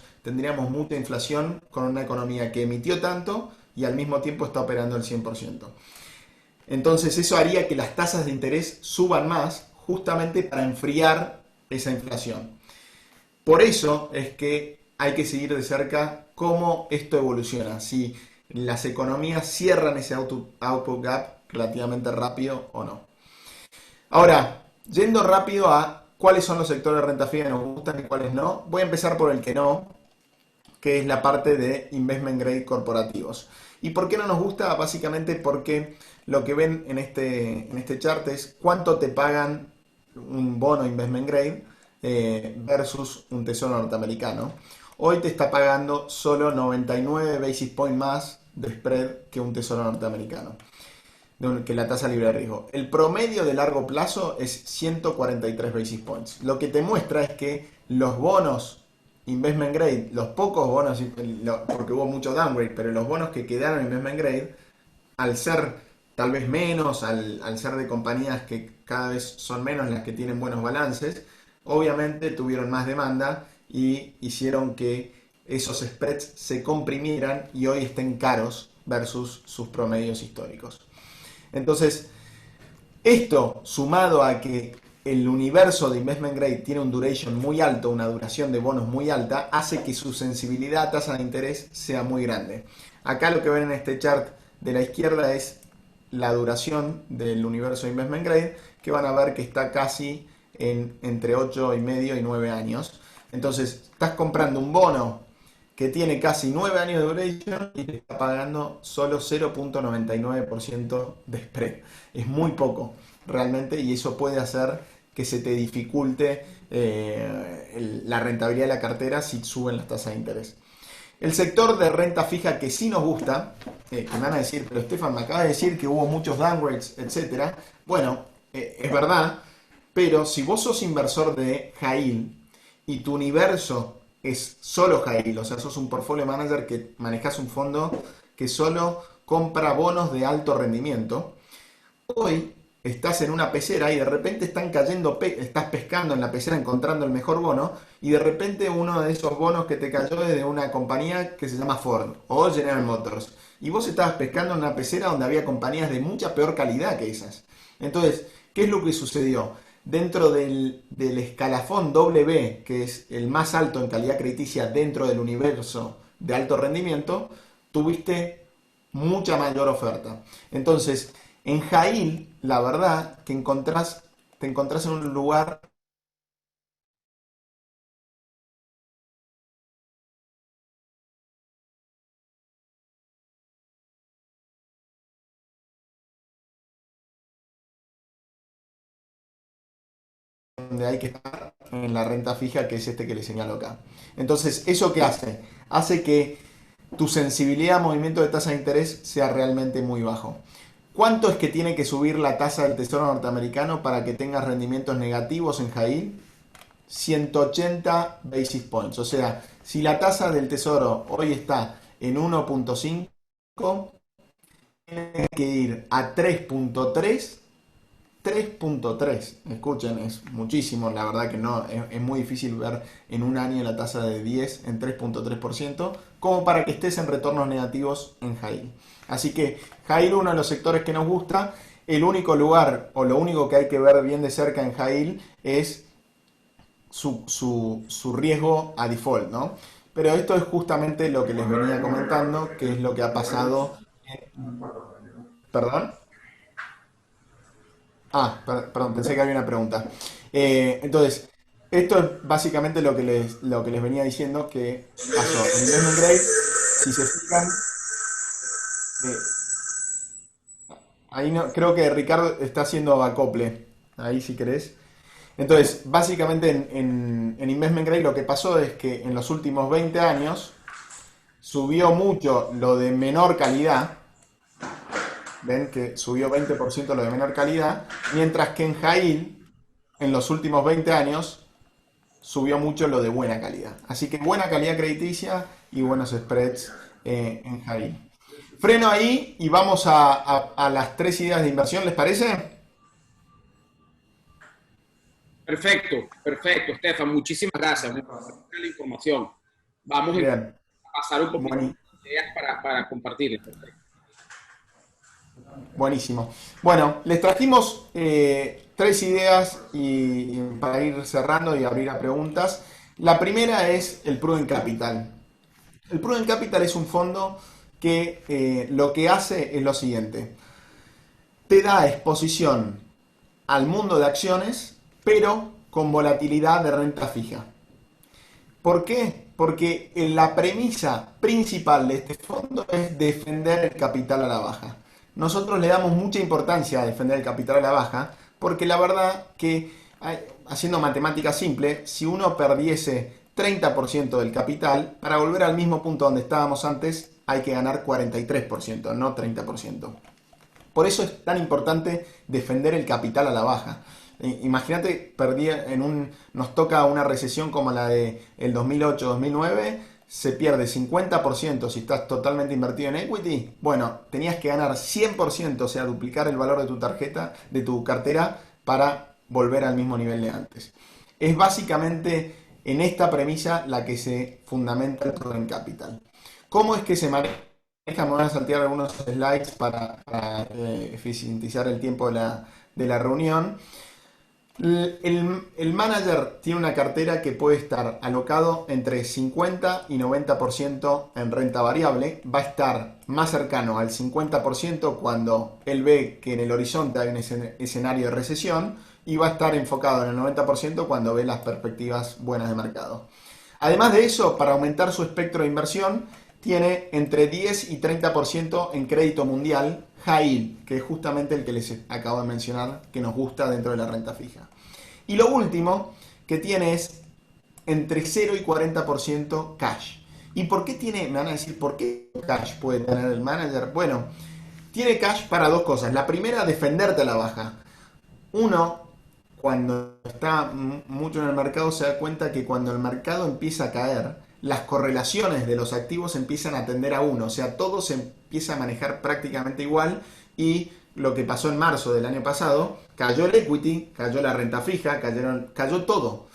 mucha inflación con una economía que emitió tanto y al mismo tiempo está operando al 100%. Entonces eso haría que las tasas de interés suban más, justamente para enfriar esa inflación. Por eso es que hay que seguir de cerca cómo esto evoluciona, si las economías cierran ese output gap relativamente rápido o no. Ahora, yendo rápido a cuáles son los sectores de renta fija que nos gustan y cuáles no, voy a empezar por el que no, que es la parte de investment grade corporativos. ¿Y por qué no nos gusta? Básicamente porque lo que ven en este chart es cuánto te pagan un bono investment grade versus un tesoro norteamericano. Hoy te está pagando solo 99 basis points más de spread que un tesoro norteamericano, que la tasa libre de riesgo. El promedio de largo plazo es 143 basis points. Lo que te muestra es que los bonos investment grade, los pocos bonos, porque hubo mucho downgrade, pero los bonos que quedaron investment grade, al ser tal vez menos, al ser de compañías que cada vez son menos las que tienen buenos balances, obviamente tuvieron más demanda y hicieron que esos spreads se comprimieran y hoy estén caros versus sus promedios históricos. Entonces, esto sumado a que el universo de investment grade tiene un duration muy alto, una duración de bonos muy alta, hace que su sensibilidad a tasa de interés sea muy grande. Acá lo que ven en este chart de la izquierda es la duración del universo de investment grade, que van a ver que está casi entre 8,5 y 9 años. Entonces, estás comprando un bono que tiene casi 9 años de duration y te está pagando solo 0,99% de spread. Es muy poco, realmente, y eso puede hacer que se te dificulte la rentabilidad de la cartera si suben las tasas de interés. El sector de renta fija que sí nos gusta, que me van a decir, pero Estefan, me acaba de decir que hubo muchos downgrades, etcétera. Bueno, es verdad, pero si vos sos inversor de high yield y tu universo es solo high yield, o sea, sos un portfolio manager que manejas un fondo que solo compra bonos de alto rendimiento, hoy estás en una pecera y de repente están cayendo, estás pescando en la pecera encontrando el mejor bono y de repente uno de esos bonos que te cayó es de una compañía que se llama Ford o General Motors y vos estabas pescando en una pecera donde había compañías de mucha peor calidad que esas. Entonces, ¿qué es lo que sucedió? Dentro del escalafón W, que es el más alto en calidad crediticia dentro del universo de alto rendimiento, tuviste mucha mayor oferta. Entonces, en high yield, la verdad que te encontrás en un lugar donde hay que estar en la renta fija, que es este que les señalo acá. Entonces, ¿eso qué hace? Hace que tu sensibilidad a movimiento de tasa de interés sea realmente muy bajo. ¿Cuánto es que tiene que subir la tasa del Tesoro norteamericano para que tengas rendimientos negativos en high yield? 180 basis points. O sea, si la tasa del Tesoro hoy está en 1,5, tiene que ir a 3,3. 3,3, escuchen, es muchísimo, la verdad que no, es muy difícil ver en un año la tasa de 10 en 3,3%, como para que estés en retornos negativos en high yield. Así que high yield, uno de los sectores que nos gusta, el único lugar o lo único que hay que ver bien de cerca en high yield es su riesgo a default, ¿no? Pero esto es justamente lo que les venía comentando, que es lo que ha pasado. ¿Perdón? Perdón, pensé que había una pregunta. Entonces, esto es básicamente lo que les venía diciendo que pasó. En investment grade, si se fijan, eh, ahí no, creo que Ricardo está haciendo acople. Ahí si querés. Entonces, básicamente en investment grade lo que pasó es que en los últimos 20 años subió mucho lo de menor calidad. Ven que subió 20% lo de menor calidad, mientras que en high yield, en los últimos 20 años, subió mucho lo de buena calidad. Así que buena calidad crediticia y buenos spreads en high yield. Freno ahí y vamos a las 3 ideas de inversión, ¿les parece? Perfecto, perfecto, Stefan. Muchísimas gracias. Muy buena la información. Vamos Bien. a pasar un poquito Bueni- de ideas para compartir. Buenísimo. Bueno, les trajimos 3 ideas y para ir cerrando y abrir a preguntas. La primera es el Prudent Capital. El Prudent Capital es un fondo que lo que hace es lo siguiente. Te da exposición al mundo de acciones, pero con volatilidad de renta fija. ¿Por qué? Porque la premisa principal de este fondo es defender el capital a la baja. Nosotros le damos mucha importancia a defender el capital a la baja, porque la verdad que, haciendo matemática simple, si uno perdiese 30% del capital, para volver al mismo punto donde estábamos antes, hay que ganar 43%, no 30%. Por eso es tan importante defender el capital a la baja. Imagínate, nos toca una recesión como la de el 2008-2009, se pierde 50% si estás totalmente invertido en equity. Bueno, tenías que ganar 100%, o sea, duplicar el valor de tu tarjeta, de tu cartera, para volver al mismo nivel de antes. Es básicamente en esta premisa la que se fundamenta el Prudent Capital. ¿Cómo es que se maneja? Me voy a saltear algunos slides para eficientizar el tiempo de la reunión. El manager tiene una cartera que puede estar alocado entre 50 y 90% en renta variable. Va a estar más cercano al 50% cuando él ve que en el horizonte hay un escenario de recesión, y va a estar enfocado en el 90% cuando ve las perspectivas buenas de mercado. Además de eso, para aumentar su espectro de inversión, tiene entre 10 y 30% en crédito mundial high yield, que es justamente el que les acabo de mencionar que nos gusta dentro de la renta fija. Y lo último que tiene es entre 0 y 40% cash. ¿Y por qué tiene? Me van a decir, ¿por qué cash puede tener el manager? Bueno, tiene cash para dos cosas. La primera, defenderte a la baja. Uno, cuando está mucho en el mercado, se da cuenta que cuando el mercado empieza a caer, las correlaciones de los activos empiezan a tender a uno. O sea, todo se empieza a manejar prácticamente igual, y lo que pasó en marzo del año pasado, cayó el equity, cayó la renta fija, cayó todo.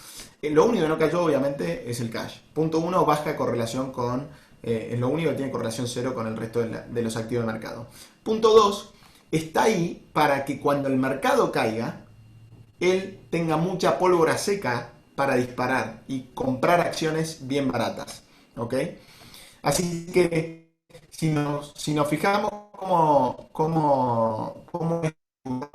Lo único que no cayó, obviamente, es el cash. Punto uno, baja correlación con, es lo único que tiene correlación cero con el resto de los activos de mercado. Punto dos, está ahí para que cuando el mercado caiga, él tenga mucha pólvora seca para disparar y comprar acciones bien baratas. ¿Ok? Así que si nos fijamos cómo es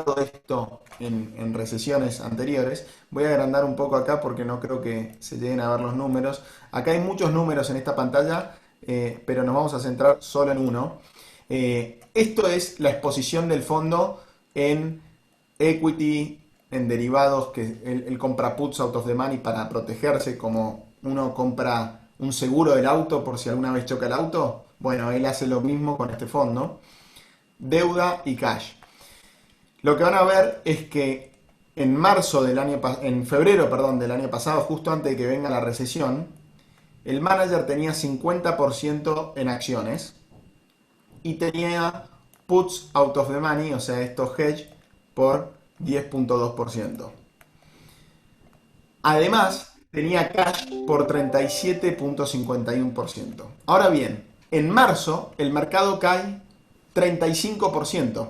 todo esto en recesiones anteriores, voy a agrandar un poco acá porque no creo que se lleguen a ver los números. Acá hay muchos números en esta pantalla, pero nos vamos a centrar solo en uno. Esto es la exposición del fondo en equity, en derivados, que él compra puts out of the money para protegerse, como uno compra un seguro del auto por si alguna vez choca el auto. Bueno, él hace lo mismo con este fondo. Deuda y cash. Lo que van a ver es que en febrero, perdón, del año pasado, justo antes de que venga la recesión, el manager tenía 50% en acciones y tenía puts out of the money, o sea, estos hedge, por 10.2%. Además, tenía cash por 37.51%. Ahora bien, en marzo el mercado cae 35%.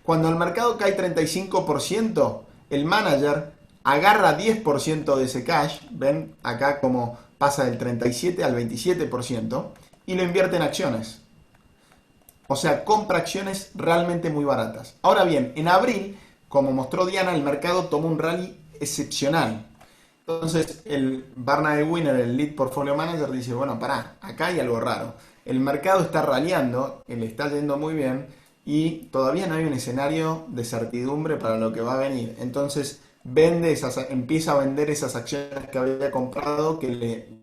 Cuando el mercado cae 35%, el manager agarra 10% de ese cash, ven acá como pasa del 37 al 27%, y lo invierte en acciones. O sea, compra acciones realmente muy baratas. Ahora bien, en abril, como mostró Diana, el mercado tomó un rally excepcional. Entonces, el Barnaby Winner, el Lead Portfolio Manager, dice, bueno, pará, acá hay algo raro. El mercado está rallyando, le está yendo muy bien, y todavía no hay un escenario de certidumbre para lo que va a venir. Entonces, empieza a vender esas acciones que había comprado, que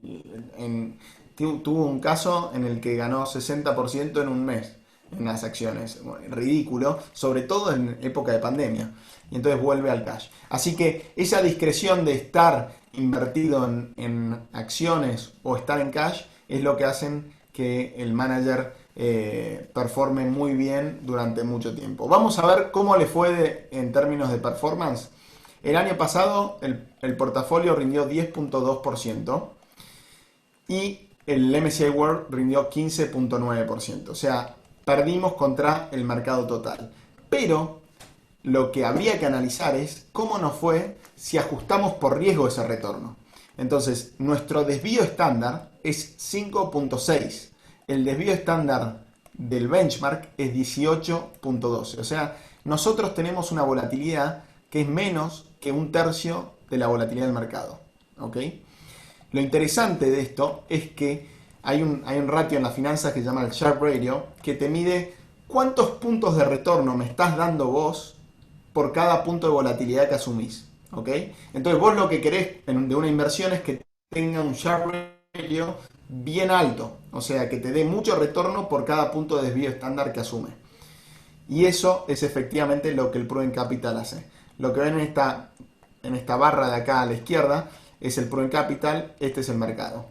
tuvo un caso en el que ganó 60% en un mes en las acciones. Bueno, ridículo, sobre todo en época de pandemia. Y entonces vuelve al cash. Así que esa discreción de estar invertido en acciones o estar en cash es lo que hacen que el manager performe muy bien durante mucho tiempo. Vamos a ver cómo le fue en términos de performance. El año pasado el portafolio rindió 10.2% y el MSCI World rindió 15.9%. O sea, perdimos contra el mercado total. Pero lo que habría que analizar es cómo nos fue si ajustamos por riesgo ese retorno. Entonces, nuestro desvío estándar es 5.6. El desvío estándar del benchmark es 18.12. O sea, nosotros tenemos una volatilidad que es menos que un tercio de la volatilidad del mercado. ¿Ok? Lo interesante de esto es que hay un ratio en las finanzas que se llama el Sharpe Ratio, que te mide cuántos puntos de retorno me estás dando vos por cada punto de volatilidad que asumís. ¿Ok? Entonces vos lo que querés de una inversión es que tenga un Sharpe Ratio bien alto, o sea, que te dé mucho retorno por cada punto de desvío estándar que asume. Y eso es efectivamente lo que el Prudent Capital hace. Lo que ven en esta barra de acá a la izquierda es el Prudent Capital, este es el mercado.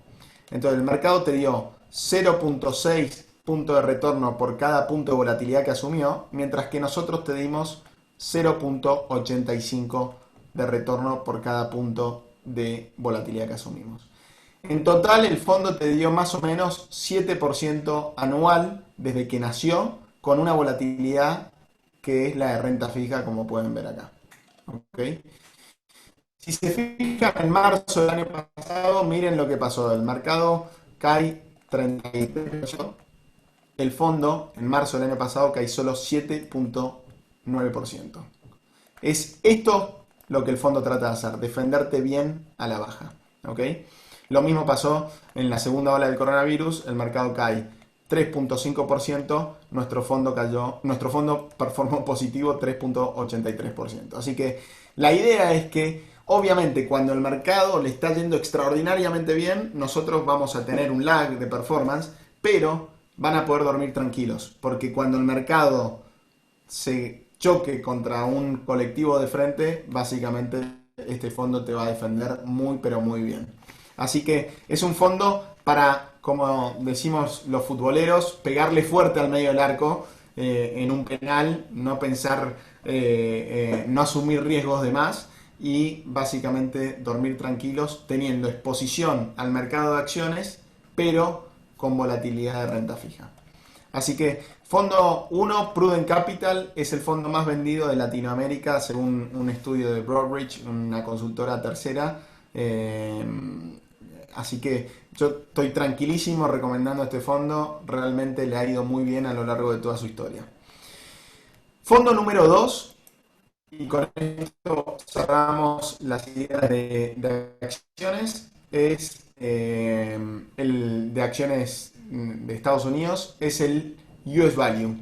Entonces el mercado te dio 0.6 puntos de retorno por cada punto de volatilidad que asumió, mientras que nosotros te dimos 0.85 de retorno por cada punto de volatilidad que asumimos. En total el fondo te dio más o menos 7% anual desde que nació, con una volatilidad que es la de renta fija, como pueden ver acá. ¿Okay? Si se fijan en marzo del año pasado, miren lo que pasó. El mercado cae 33%. El fondo en marzo del año pasado cae solo 7,9%. Es esto lo que el fondo trata de hacer, defenderte bien a la baja. ¿Ok? Lo mismo pasó en la segunda ola del coronavirus, el mercado cae 3,5%, nuestro fondo performó positivo 3,83%. Así que la idea es que, obviamente, cuando el mercado le está yendo extraordinariamente bien, nosotros vamos a tener un lag de performance, pero van a poder dormir tranquilos, porque cuando el mercado se choque contra un colectivo de frente, básicamente este fondo te va a defender muy, pero muy bien. Así que es un fondo para, como decimos los futboleros, pegarle fuerte al medio del arco en un penal, no pensar, no asumir riesgos de más y básicamente dormir tranquilos teniendo exposición al mercado de acciones, pero con volatilidad de renta fija. Así que fondo 1, Prudent Capital, es el fondo más vendido de Latinoamérica según un estudio de Broadridge, una consultora tercera. Así que yo estoy tranquilísimo recomendando este fondo, realmente le ha ido muy bien a lo largo de toda su historia. Fondo número 2, y con esto cerramos las ideas de acciones, es el de acciones de Estados Unidos, es el US Value.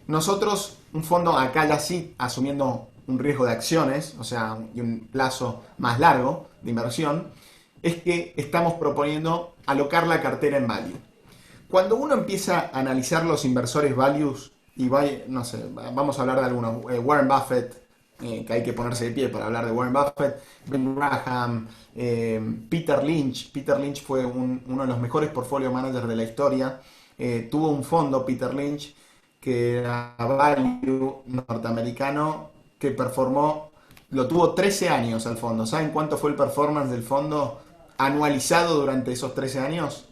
Nosotros, un fondo acá ya sí, asumiendo un riesgo de acciones, o sea, y un plazo más largo de inversión, es que estamos proponiendo alocar la cartera en value. Cuando uno empieza a analizar los inversores values, y no sé, vamos a hablar de algunos, Warren Buffett, que hay que ponerse de pie para hablar de Warren Buffett, Ben Graham, Peter Lynch. Peter Lynch fue uno de los mejores portfolio managers de la historia. Tuvo un fondo, Peter Lynch, que era value norteamericano, que lo tuvo 13 años al fondo. ¿Saben cuánto fue el performance del fondo anualizado durante esos 13 años?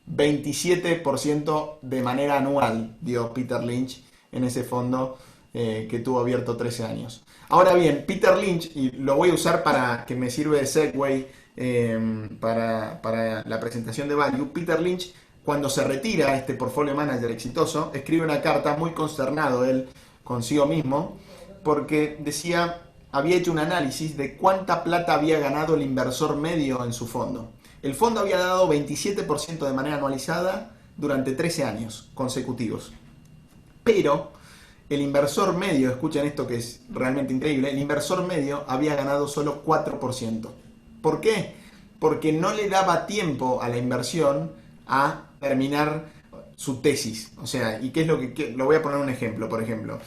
27% de manera anual dio Peter Lynch en ese fondo que tuvo abierto 13 años. Ahora bien, Peter Lynch, y lo voy a usar para que me sirve de segue para la presentación de Value, Peter Lynch, cuando se retira este portfolio manager exitoso, escribe una carta muy consternado él consigo mismo, porque decía, había hecho un análisis de cuánta plata había ganado el inversor medio en su fondo. El fondo había dado 27% de manera anualizada durante 13 años consecutivos. Pero el inversor medio, escuchen esto que es realmente increíble, el inversor medio había ganado solo 4%. ¿Por qué? Porque no le daba tiempo a la inversión a terminar su tesis. O sea, ¿y qué es lo voy a poner un ejemplo, por ejemplo?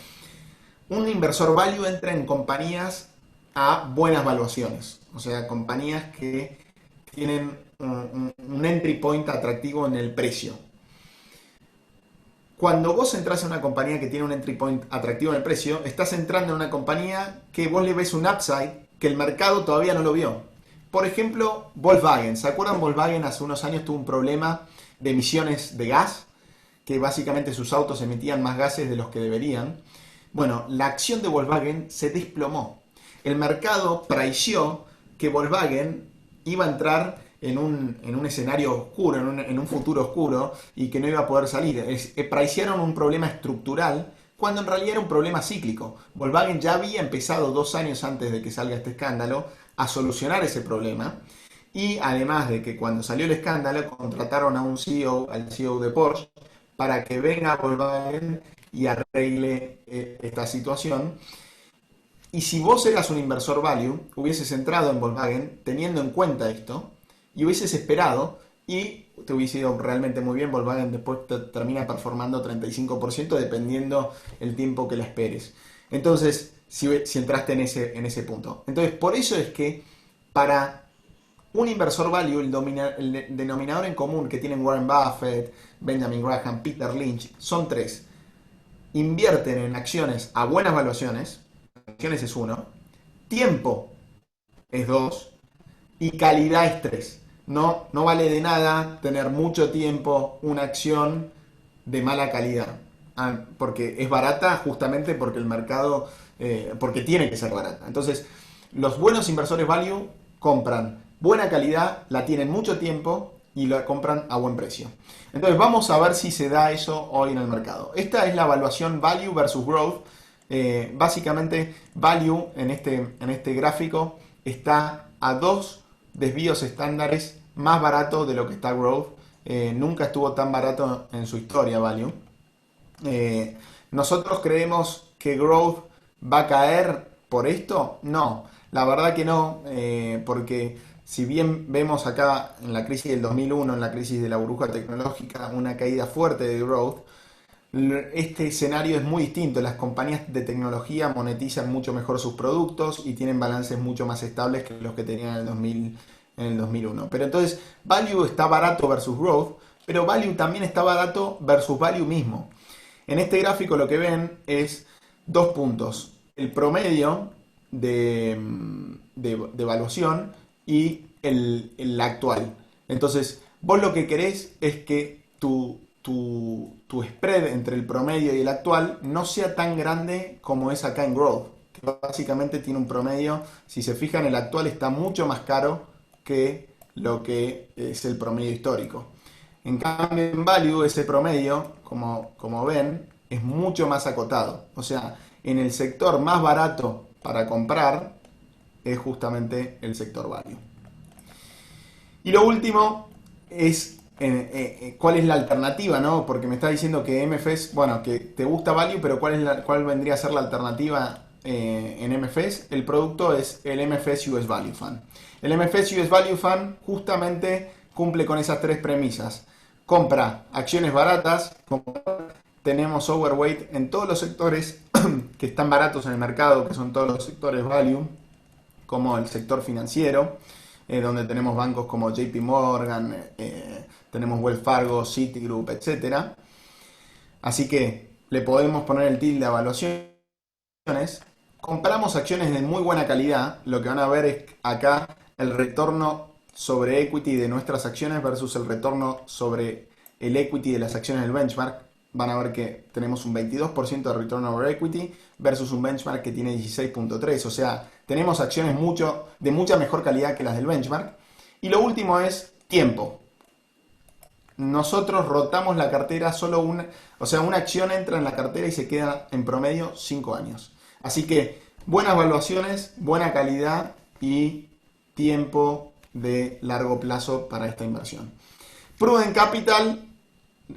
Un inversor value entra en compañías a buenas valuaciones. O sea, compañías que tienen un entry point atractivo en el precio. Cuando vos entras a una compañía que tiene un entry point atractivo en el precio, estás entrando en una compañía que vos le ves un upside que el mercado todavía no lo vio. Por ejemplo, Volkswagen. ¿Se acuerdan? Volkswagen hace unos años tuvo un problema de emisiones de gas, que básicamente sus autos emitían más gases de los que deberían. Bueno, la acción de Volkswagen se desplomó. El mercado priceó que Volkswagen iba a entrar en un escenario oscuro, en un futuro oscuro, y que no iba a poder salir. Pricearon un problema estructural cuando en realidad era un problema cíclico. Volkswagen ya había empezado 2 años antes de que salga este escándalo a solucionar ese problema, y además de que cuando salió el escándalo contrataron a un CEO, al CEO de Porsche, para que venga a Volkswagen y arregle esta situación. Y si vos eras un inversor value, hubieses entrado en Volkswagen teniendo en cuenta esto y hubieses esperado y te hubiese ido realmente muy bien. Volkswagen después termina performando 35% dependiendo el tiempo que la esperes. Entonces, si entraste en ese punto. Entonces, por eso es que para un inversor value, el denominador en común que tienen Warren Buffett, Benjamin Graham, Peter Lynch, son 3. Invierten en acciones a buenas valuaciones, acciones es 1, tiempo es 2 y calidad es 3. No vale de nada tener mucho tiempo una acción de mala calidad, porque es barata justamente porque el mercado, porque tiene que ser barata. Entonces, Los buenos inversores value compran buena calidad, la tienen mucho tiempo y la compran a buen precio. Entonces vamos a ver si se da eso hoy en el mercado. Esta es la evaluación value versus growth. Básicamente value en este gráfico está a 2 desvíos estándares más barato de lo que está growth. Nunca estuvo tan barato en su historia value. Nosotros creemos que growth va a caer por esto. No, la verdad que no, porque si bien vemos acá en la crisis del 2001, en la crisis de la burbuja tecnológica, una caída fuerte de growth, este escenario es muy distinto. Las compañías de tecnología monetizan mucho mejor sus productos y tienen balances mucho más estables que los que tenían en el 2001. Pero entonces, value está barato versus growth, pero value también está barato versus value mismo. En este gráfico lo que ven es 2 puntos. El promedio de evaluación y el actual. Entonces, vos lo que querés es que tu spread entre el promedio y el actual no sea tan grande como es acá en Growth, que básicamente tiene un promedio, si se fijan, el actual está mucho más caro que lo que es el promedio histórico. En cambio, en Value, ese promedio, como ven, es mucho más acotado. O sea, en el sector más barato para comprar es justamente el sector Value. Y lo último es cuál es la alternativa, ¿no? Porque me está diciendo que MFS, bueno, que te gusta Value, pero ¿cuál vendría a ser la alternativa en MFS? El producto es el MFS US Value Fund. El MFS US Value Fund justamente cumple con esas 3 premisas. Compra acciones baratas, tenemos overweight en todos los sectores que están baratos en el mercado, que son todos los sectores value, como el sector financiero, donde tenemos bancos como JP Morgan, tenemos Wells Fargo, Citigroup, etc. Así que le podemos poner el tilde a evaluaciones. Compramos acciones de muy buena calidad. Lo que van a ver es acá el retorno sobre equity de nuestras acciones versus el retorno sobre el equity de las acciones del benchmark. Van a ver que tenemos un 22% de return over equity versus un benchmark que tiene 16.3%. O sea, tenemos acciones de mucha mejor calidad que las del benchmark. Y lo último es tiempo. Nosotros rotamos la cartera una acción entra en la cartera y se queda en promedio 5 años. Así que buenas evaluaciones, buena calidad y tiempo de largo plazo para esta inversión. Prudent Capital,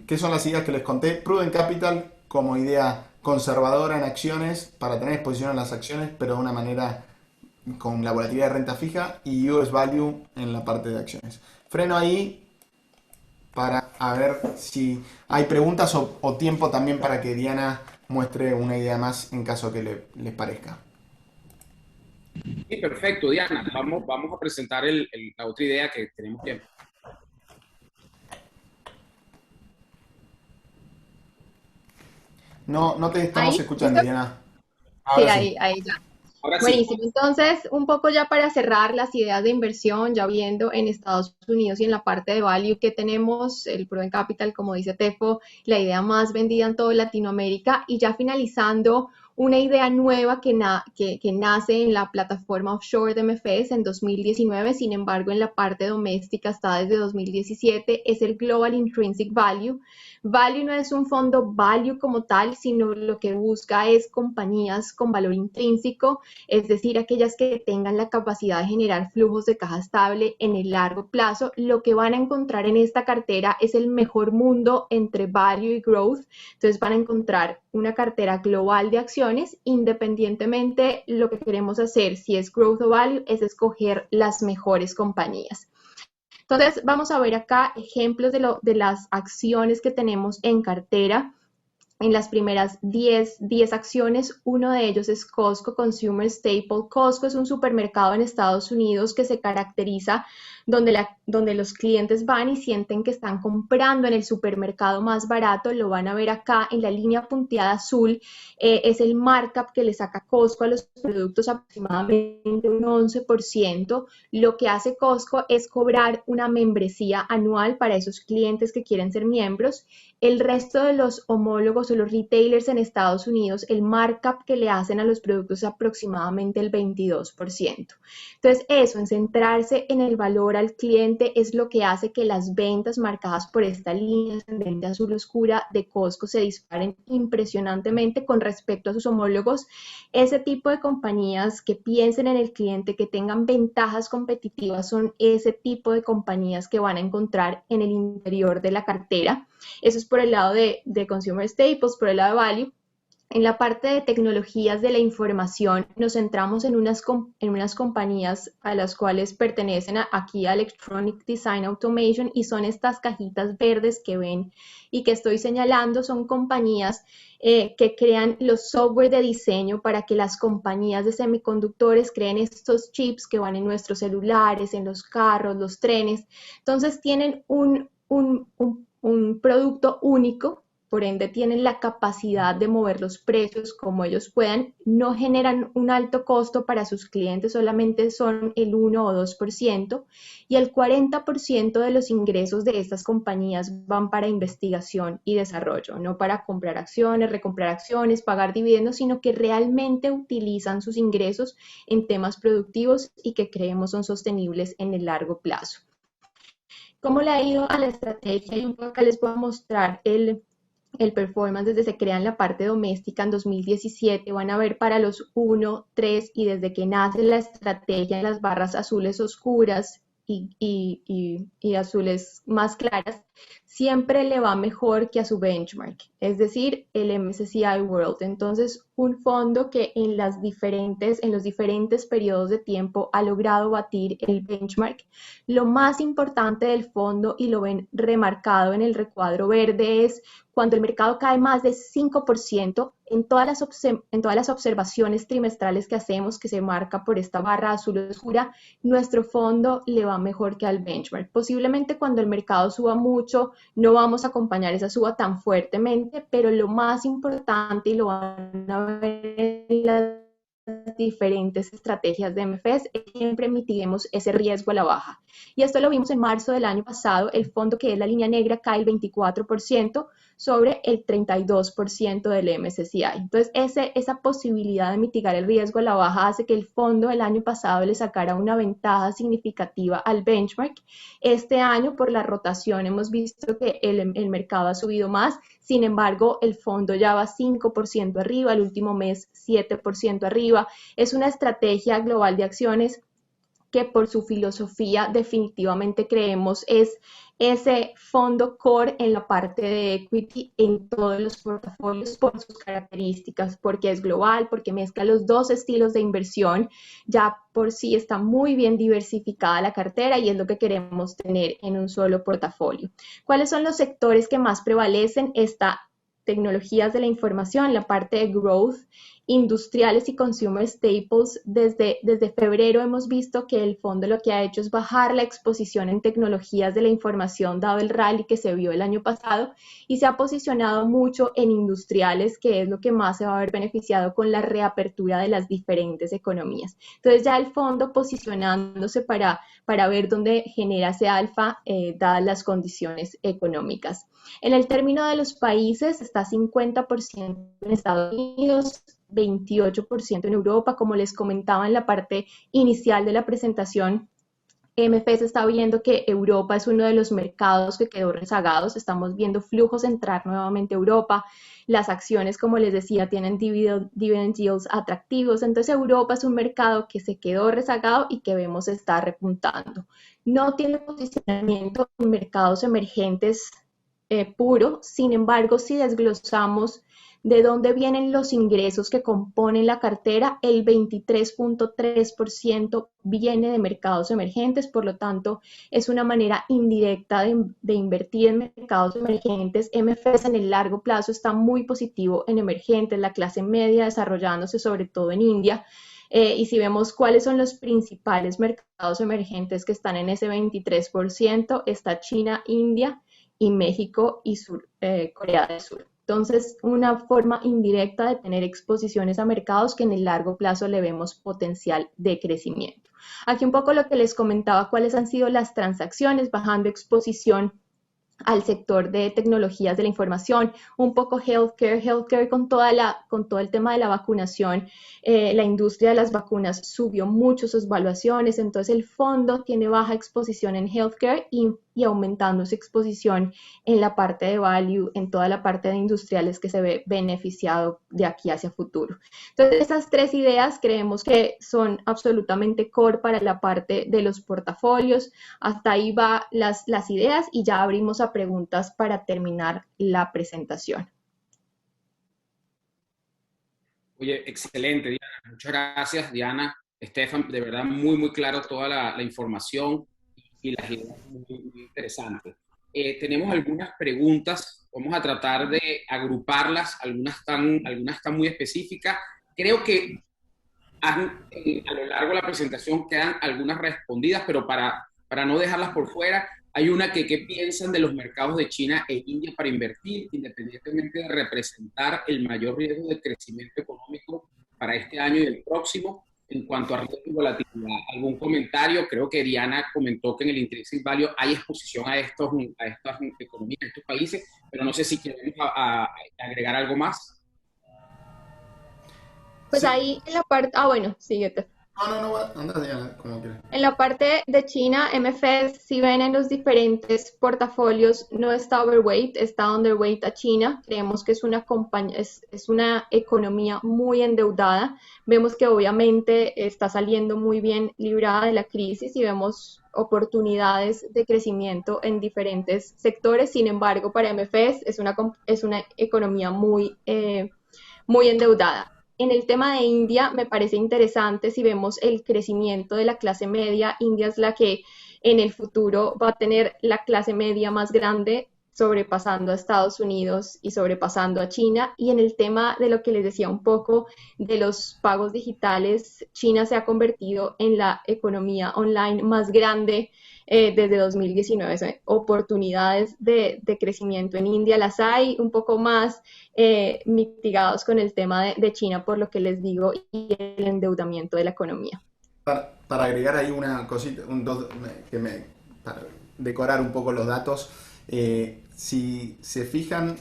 ¿qué son las ideas que les conté? Prudent Capital como idea conservadora en acciones, para tener exposición a las acciones, pero de una manera con la volatilidad de renta fija, y US Value en la parte de acciones. Freno ahí para ver si hay preguntas o tiempo también para que Diana muestre una idea más en caso que les parezca. Sí, perfecto, Diana. Vamos a presentar la otra idea que tenemos tiempo. No te estamos escuchando, Diana. Ahora sí, ahí ya. Ahora Buenísimo. sí. Entonces, un poco ya para cerrar las ideas de inversión, ya viendo en Estados Unidos y en la parte de value que tenemos, el Prudent Capital, como dice Tefo, la idea más vendida en toda Latinoamérica, y ya finalizando una idea nueva que nace en la plataforma offshore de MFS en 2019, sin embargo en la parte doméstica está desde 2017, es el Global Intrinsic Value. Value no es un fondo value como tal, sino lo que busca es compañías con valor intrínseco, es decir, aquellas que tengan la capacidad de generar flujos de caja estable en el largo plazo. Lo que van a encontrar en esta cartera es el mejor mundo entre value y growth. Entonces van a encontrar una cartera global de acciones, independientemente lo que queremos hacer, si es growth o value, es escoger las mejores compañías. Entonces vamos a ver acá ejemplos de las acciones que tenemos en cartera. En las primeras 10 acciones, uno de ellos es Costco Consumer Staple. Costco es un supermercado en Estados Unidos que se caracteriza donde los clientes van y sienten que están comprando en el supermercado más barato. Lo van a ver acá en la línea punteada azul. Es el markup que le saca Costco a los productos, aproximadamente un 11%. Lo que hace Costco es cobrar una membresía anual para esos clientes que quieren ser miembros. el resto de los homólogos o los retailers en Estados Unidos, el markup que le hacen a los productos es aproximadamente el 22%. Entonces, eso, en centrarse en el valor al cliente es lo que hace que las ventas marcadas por esta línea ascendente azul oscura de Costco se disparen impresionantemente con respecto a sus homólogos. Ese tipo de compañías que piensen en el cliente, que tengan ventajas competitivas, son ese tipo de compañías que van a encontrar en el interior de la cartera. Eso es por el lado de Consumer Staples, por el lado de Value. En la parte de tecnologías de la información nos centramos en unas compañías a las cuales pertenecen aquí a Electronic Design Automation, y son estas cajitas verdes que ven y que estoy señalando. Son compañías que crean los software de diseño para que las compañías de semiconductores creen estos chips que van en nuestros celulares, en los carros, los trenes. Entonces tienen un producto único, por ende tienen la capacidad de mover los precios como ellos puedan, no generan un alto costo para sus clientes, solamente son el 1 o 2%, y el 40% de los ingresos de estas compañías van para investigación y desarrollo, no para comprar acciones, recomprar acciones, pagar dividendos, sino que realmente utilizan sus ingresos en temas productivos y que creemos son sostenibles en el largo plazo. ¿Cómo le ha ido a la estrategia? Y un poco acá les voy a mostrar el performance desde se crea en la parte doméstica en 2017. Van a ver para los 1, 3 y desde que nace la estrategia en las barras azules oscuras y azules más claras, siempre le va mejor que a su benchmark, es decir, el MSCI World. Entonces, un fondo que en los diferentes periodos de tiempo ha logrado batir el benchmark. Lo más importante del fondo, y lo ven remarcado en el recuadro verde, es cuando el mercado cae más de 5%, en todas las observaciones trimestrales que hacemos, que se marca por esta barra azul oscura, nuestro fondo le va mejor que al benchmark. Posiblemente cuando el mercado suba mucho, no vamos a acompañar esa suba tan fuertemente, pero lo más importante, y lo van a ver en las diferentes estrategias de MFS, es que siempre mitiguemos ese riesgo a la baja. Y esto lo vimos en marzo del año pasado. El fondo, que es la línea negra, cae el 24% sobre el 32% del MSCI. Entonces, esa posibilidad de mitigar el riesgo a la baja hace que el fondo del año pasado le sacara una ventaja significativa al benchmark. Este año, por la rotación, hemos visto que el mercado ha subido más. Sin embargo, el fondo ya va 5% arriba, el último mes 7% arriba. Es una estrategia global de acciones que por su filosofía definitivamente creemos es ese fondo core en la parte de equity en todos los portafolios por sus características, porque es global, porque mezcla los dos estilos de inversión. Ya por sí está muy bien diversificada la cartera y es lo que queremos tener en un solo portafolio. ¿Cuáles son los sectores que más prevalecen? Tecnologías de la información, la parte de growth, industriales y consumer staples. Desde febrero hemos visto que el fondo lo que ha hecho es bajar la exposición en tecnologías de la información, dado el rally que se vio el año pasado, y se ha posicionado mucho en industriales, que es lo que más se va a ver beneficiado con la reapertura de las diferentes economías. Entonces ya el fondo posicionándose para ver dónde genera ese alfa, dadas las condiciones económicas. En el término de los países, está 50% en Estados Unidos, 28% en Europa. Como les comentaba en la parte inicial de la presentación, MFS está viendo que Europa es uno de los mercados que quedó rezagados. Estamos viendo flujos entrar nuevamente a Europa. Las acciones, como les decía, tienen dividend yields atractivos. Entonces, Europa es un mercado que se quedó rezagado y que vemos está repuntando. No tiene posicionamiento en mercados emergentes puro. Sin embargo, si desglosamos de dónde vienen los ingresos que componen la cartera, el 23.3% viene de mercados emergentes. Por lo tanto, es una manera indirecta de invertir en mercados emergentes. MFS en el largo plazo está muy positivo en emergentes, la clase media desarrollándose sobre todo en India. Y si vemos cuáles son los principales mercados emergentes que están en ese 23%, está China, India y México y Corea del Sur. Entonces, una forma indirecta de tener exposiciones a mercados que en el largo plazo le vemos potencial de crecimiento. Aquí un poco lo que les comentaba, cuáles han sido las transacciones, bajando exposición al sector de tecnologías de la información, un poco healthcare con todo el tema de la vacunación. La industria de las vacunas subió mucho sus valuaciones, entonces el fondo tiene baja exposición en healthcare y aumentando su exposición en la parte de value, en toda la parte de industriales que se ve beneficiado de aquí hacia futuro. Entonces, esas tres ideas creemos que son absolutamente core para la parte de los portafolios. Hasta ahí va las ideas y ya abrimos a preguntas para terminar la presentación. Oye, excelente, Diana. Muchas gracias, Diana. Estefan, de verdad, muy, muy claro toda la información y las ideas muy, muy interesantes. Tenemos algunas preguntas, vamos a tratar de agruparlas, algunas están muy específicas. Creo que a lo largo de la presentación quedan algunas respondidas, pero para no dejarlas por fuera, hay una que ¿qué piensan de los mercados de China e India para invertir, independientemente de representar el mayor riesgo de crecimiento económico para este año y el próximo? En cuanto a riesgo y volatilidad, ¿algún comentario? Creo que Diana comentó que en el Intrinsic Value hay exposición a estas economías, a estos países, pero no sé si queremos agregar algo más. Pues Sí. ahí en la parte, bueno, síguete. No, anda, Diana, como quieras. En la parte de China, MFS, si ven en los diferentes portafolios, no está overweight, está underweight a China. Creemos que es una economía muy endeudada. Vemos que obviamente está saliendo muy bien librada de la crisis y vemos oportunidades de crecimiento en diferentes sectores. Sin embargo, para MFS es una economía muy endeudada. En el tema de India me parece interesante si vemos el crecimiento de la clase media. India es la que en el futuro va a tener la clase media más grande, sobrepasando a Estados Unidos y sobrepasando a China. Y en el tema de lo que les decía un poco de los pagos digitales, China se ha convertido en la economía online más grande desde 2019. Oportunidades de crecimiento en India las hay, un poco más mitigados con el tema de China, por lo que les digo, y el endeudamiento de la economía. Para agregar ahí una cosita, para decorar un poco los datos, si se fijan,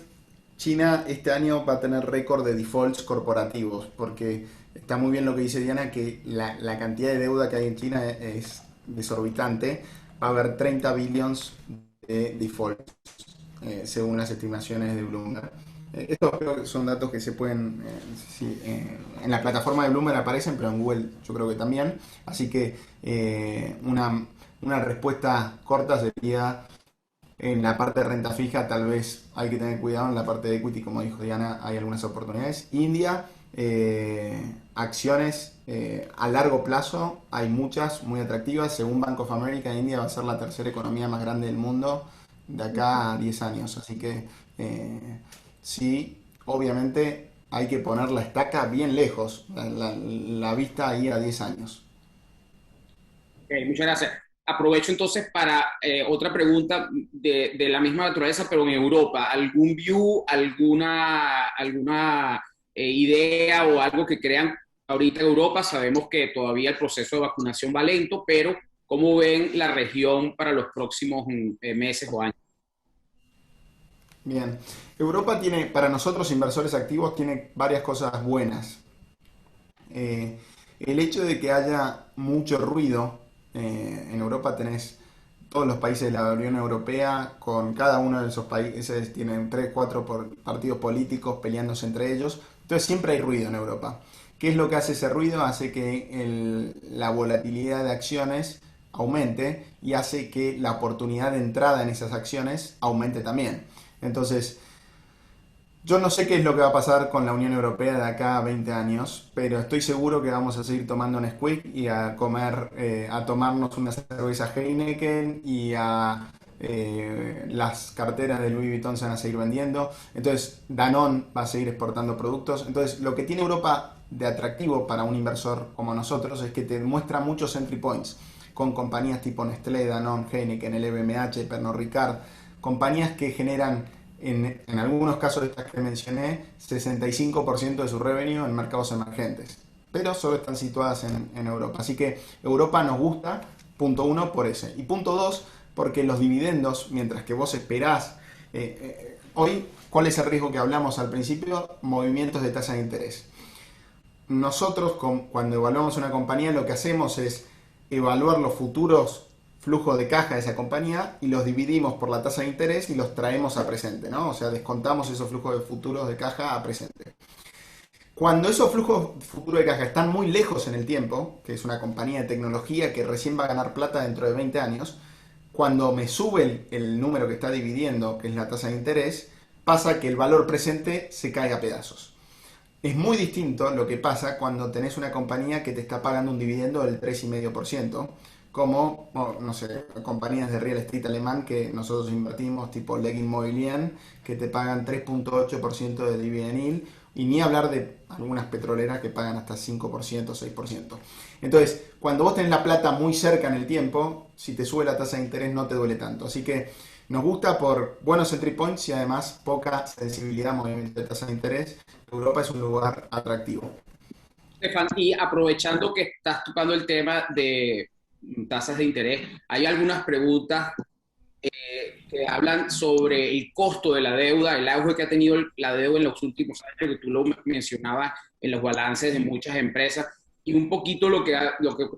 China este año va a tener récord de defaults corporativos, porque está muy bien lo que dice Diana, que la cantidad de deuda que hay en China es desorbitante. Va a haber 30 billions de defaults, según las estimaciones de Bloomberg. Estos creo que son datos que se pueden, en la plataforma de Bloomberg aparecen, pero en Google yo creo que también. Así que una respuesta corta sería: en la parte de renta fija tal vez hay que tener cuidado, en la parte de equity, como dijo Diana, hay algunas oportunidades. India, acciones a largo plazo, hay muchas muy atractivas. Según Bank of America, India va a ser la tercera economía más grande del mundo de acá a 10 años. Así que sí, obviamente hay que poner la estaca bien lejos, la vista ahí a 10 años. Okay, muchas gracias. Aprovecho entonces para otra pregunta de la misma naturaleza, pero en Europa. ¿Algún view, alguna idea o algo que crean ahorita en Europa? Sabemos que todavía el proceso de vacunación va lento, pero ¿cómo ven la región para los próximos meses o años? Bien, Europa tiene, para nosotros inversores activos, tiene varias cosas buenas. El hecho de que haya mucho ruido, en Europa tenés todos los países de la Unión Europea, con cada uno de esos países tienen 3, 4 partidos políticos peleándose entre ellos, entonces siempre hay ruido en Europa. ¿Qué es lo que hace ese ruido? Hace que la volatilidad de acciones aumente y hace que la oportunidad de entrada en esas acciones aumente también. Entonces, yo no sé qué es lo que va a pasar con la Unión Europea de acá a 20 años, pero estoy seguro que vamos a seguir tomando Nesquik y a tomarnos una cerveza Heineken y las carteras de Louis Vuitton se van a seguir vendiendo. Entonces, Danone va a seguir exportando productos. Entonces, lo que tiene Europa de atractivo para un inversor como nosotros es que te muestra muchos entry points con compañías tipo Nestlé, Danone, Heineken, el LVMH, Pernod Ricard, compañías que generan, en algunos casos de estas que mencioné, 65% de su revenue en mercados emergentes, pero solo están situadas en Europa. Así que Europa nos gusta, punto uno, por ese. Y punto dos, porque los dividendos, mientras que vos esperás, hoy, ¿cuál es el riesgo que hablamos al principio? Movimientos de tasa de interés. Nosotros, cuando evaluamos una compañía, lo que hacemos es evaluar los futuros flujos de caja de esa compañía y los dividimos por la tasa de interés y los traemos a presente, ¿no? O sea, descontamos esos flujos de futuros de caja a presente. Cuando esos flujos futuros de caja están muy lejos en el tiempo, que es una compañía de tecnología que recién va a ganar plata dentro de 20 años, cuando me sube el número que está dividiendo, que es la tasa de interés, pasa que el valor presente se cae a pedazos. Es muy distinto lo que pasa cuando tenés una compañía que te está pagando un dividendo del 3,5%, como, no sé, compañías de real estate alemán que nosotros invertimos, tipo Leg Immobilien, que te pagan 3,8% de dividend yield, y ni hablar de algunas petroleras que pagan hasta 5%, 6%. Entonces, cuando vos tenés la plata muy cerca en el tiempo, si te sube la tasa de interés no te duele tanto. Así que nos gusta por buenos entry points y además poca sensibilidad a movimiento de tasa de interés. Europa es un lugar atractivo. Estefan, y aprovechando que estás tocando el tema de tasas de interés, hay algunas preguntas que hablan sobre el costo de la deuda, el auge que ha tenido la deuda en los últimos años, que tú lo mencionabas en los balances de muchas empresas, y un poquito lo que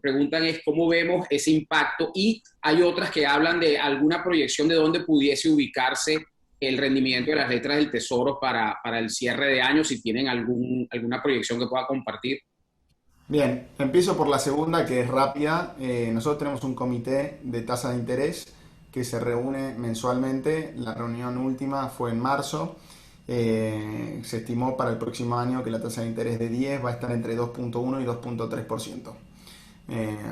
preguntan es cómo vemos ese impacto, y hay otras que hablan de alguna proyección de dónde pudiese ubicarse el rendimiento de las letras del Tesoro para el cierre de año, si tienen alguna proyección que pueda compartir. Bien, empiezo por la segunda, que es rápida. Nosotros tenemos un comité de tasa de interés que se reúne mensualmente. La reunión última fue en marzo. Se estimó para el próximo año que la tasa de interés de 10 va a estar entre 2,1 y 2,3%.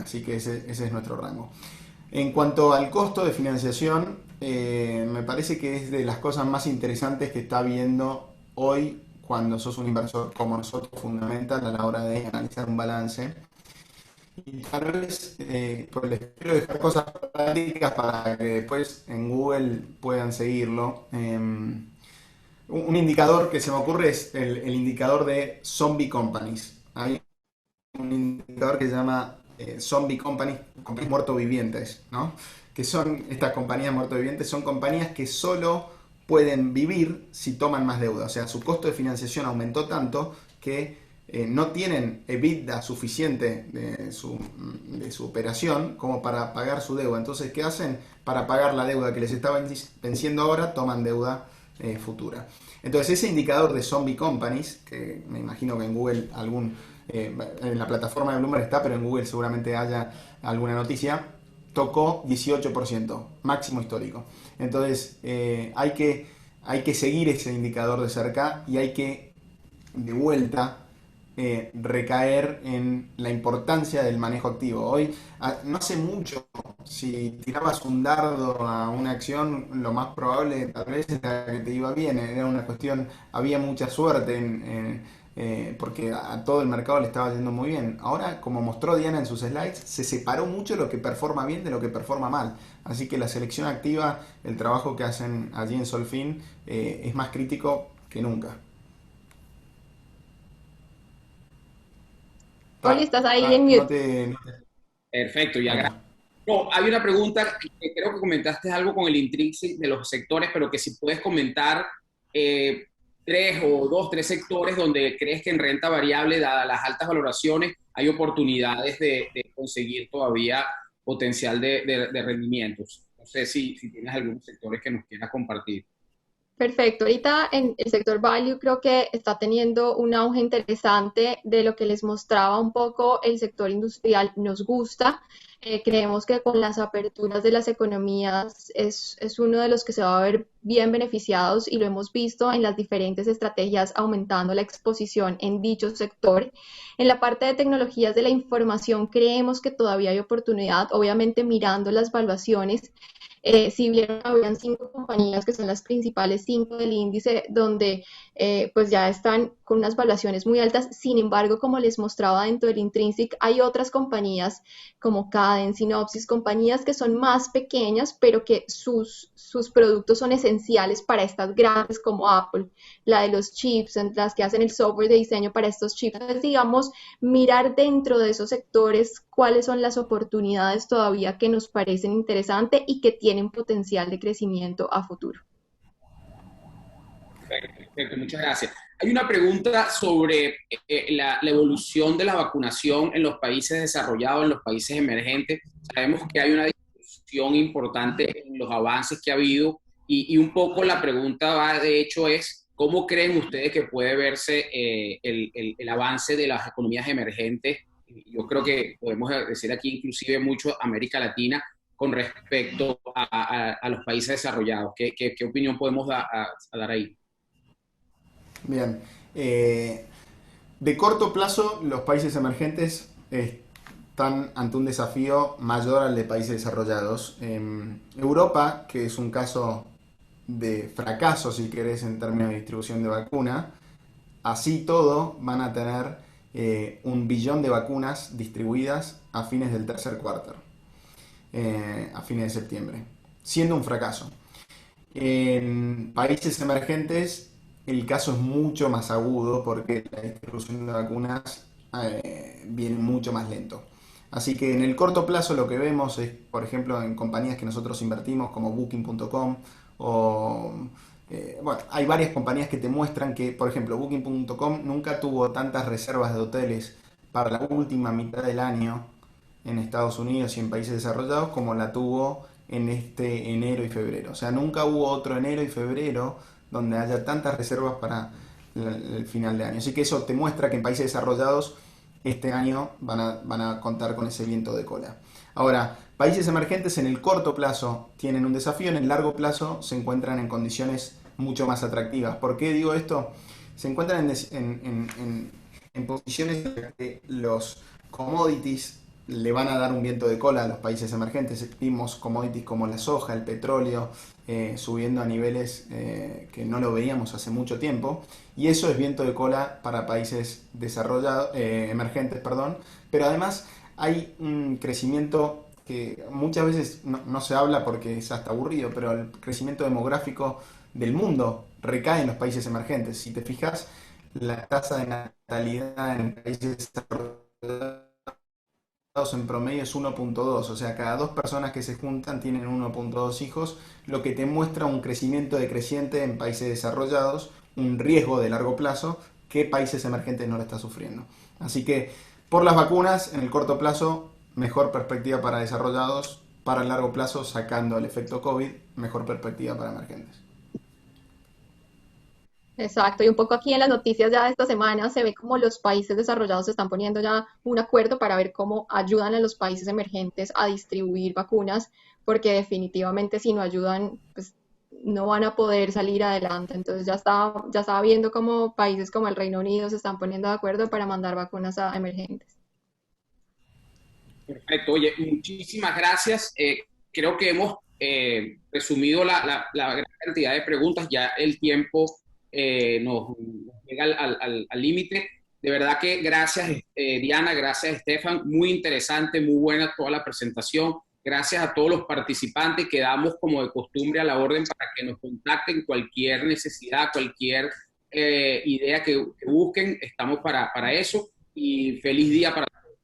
Así que ese es nuestro rango. En cuanto al costo de financiación, me parece que es de las cosas más interesantes que está viendo hoy cuando sos un inversor como nosotros, fundamental a la hora de analizar un balance. Y tal vez pues les quiero dejar cosas prácticas para que después en Google puedan seguirlo. Un indicador que se me ocurre es el indicador de Zombie Companies. Hay un indicador que se llama Zombie Companies, compañías muerto-vivientes, ¿no? Que son estas compañías muerto-vivientes, son compañías que solo pueden vivir si toman más deuda. O sea, su costo de financiación aumentó tanto que no tienen EBITDA suficiente de su operación como para pagar su deuda. Entonces, ¿qué hacen? Para pagar la deuda que les está venciendo ahora, toman deuda futura. Entonces, ese indicador de Zombie Companies, que me imagino que en Google en la plataforma de Bloomberg está, pero en Google seguramente haya alguna noticia, tocó 18%, máximo histórico. Entonces hay que seguir ese indicador de cerca y hay que de vuelta recaer en la importancia del manejo activo. Hoy, no hace mucho, si tirabas un dardo a una acción, lo más probable tal vez era que te iba bien, era una cuestión, había mucha suerte porque a todo el mercado le estaba yendo muy bien. Ahora, como mostró Diana en sus slides, se separó mucho lo que performa bien de lo que performa mal. Así que la selección activa, el trabajo que hacen allí en Solfin, es más crítico que nunca. Oli, estás ahí en mute. Perfecto, ya Bueno. gracias. No, hay una pregunta que creo que comentaste algo con el intrinsic de los sectores, pero que si puedes comentar tres sectores donde crees que en renta variable, dadas las altas valoraciones, hay oportunidades de conseguir todavía potencial de rendimientos. No sé si tienes algunos sectores que nos quieras compartir. Perfecto. Ahorita en el sector value creo que está teniendo un auge interesante de lo que les mostraba un poco el sector industrial. Nos gusta. Creemos que con las aperturas de las economías es uno de los que se va a ver bien beneficiados y lo hemos visto en las diferentes estrategias aumentando la exposición en dicho sector. En la parte de tecnologías de la información creemos que todavía hay oportunidad, obviamente mirando las valuaciones. Si vieron, habían 5 compañías que son las principales 5 del índice, donde pues ya están con unas valuaciones muy altas. Sin embargo, como les mostraba dentro del Intrinsic, hay otras compañías como Cadence, Synopsys, compañías que son más pequeñas, pero que sus productos son esenciales para estas grandes como Apple, la de los chips, las que hacen el software de diseño para estos chips. Entonces, digamos, mirar dentro de esos sectores cuáles son las oportunidades todavía que nos parecen interesantes y que tienen potencial de crecimiento a futuro. Perfecto, muchas gracias. Hay una pregunta sobre la evolución de la vacunación en los países desarrollados, en los países emergentes. Sabemos que hay una discusión importante en los avances que ha habido y un poco la pregunta va, de hecho, es ¿cómo creen ustedes que puede verse el avance de las economías emergentes? Yo creo que podemos decir aquí inclusive mucho América Latina con respecto a los países desarrollados. ¿Qué opinión podemos dar ahí? Bien. De corto plazo, los países emergentes están ante un desafío mayor al de países desarrollados. Europa, que es un caso de fracaso, si querés, en términos de distribución de vacuna, así todo van a tener 1 billón de vacunas distribuidas a fines del tercer cuarto, a fines de septiembre, siendo un fracaso. En países emergentes el caso es mucho más agudo porque la distribución de vacunas viene mucho más lento. Así que en el corto plazo lo que vemos es, por ejemplo, en compañías que nosotros invertimos como Booking.com o... bueno, hay varias compañías que te muestran que, por ejemplo, Booking.com nunca tuvo tantas reservas de hoteles para la última mitad del año en Estados Unidos y en países desarrollados como la tuvo en este enero y febrero. O sea, nunca hubo otro enero y febrero donde haya tantas reservas para el final de año. Así que eso te muestra que en países desarrollados este año van a contar con ese viento de cola. Ahora, países emergentes en el corto plazo tienen un desafío, en el largo plazo se encuentran en condiciones mucho más atractivas. ¿Por qué digo esto? Se encuentran en posiciones en las que los commodities le van a dar un viento de cola a los países emergentes. Vimos commodities como la soja, el petróleo, subiendo a niveles que no lo veíamos hace mucho tiempo, y eso es viento de cola para países desarrollados, emergentes, perdón, pero además hay un crecimiento que muchas veces no se habla porque es hasta aburrido, pero el crecimiento demográfico del mundo recae en los países emergentes. Si te fijas, la tasa de natalidad en países desarrollados en promedio es 1.2, o sea, cada 2 personas que se juntan tienen 1.2 hijos, lo que te muestra un crecimiento decreciente en países desarrollados, un riesgo de largo plazo que países emergentes no lo están sufriendo. Así que por las vacunas, en el corto plazo, mejor perspectiva para desarrollados, para el largo plazo, sacando el efecto COVID, mejor perspectiva para emergentes. Exacto, y un poco aquí en las noticias ya de esta semana se ve como los países desarrollados se están poniendo ya un acuerdo para ver cómo ayudan a los países emergentes a distribuir vacunas, porque definitivamente si no ayudan, pues no van a poder salir adelante. Entonces ya estaba viendo cómo países como el Reino Unido se están poniendo de acuerdo para mandar vacunas a emergentes. Perfecto, oye, muchísimas gracias. Creo que hemos resumido la gran cantidad de preguntas, ya el tiempo nos llega al límite. De verdad que gracias Diana, gracias Estefan, muy interesante, muy buena toda la presentación. Gracias a todos los participantes, quedamos como de costumbre a la orden para que nos contacten cualquier necesidad, cualquier idea que busquen, estamos para eso y feliz día para todos.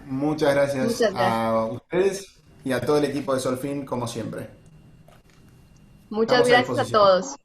Muchas gracias Muchas gracias. a ustedes y a todo el equipo de Solfin, como siempre. Muchas Estamos a gracias a disposición. todos.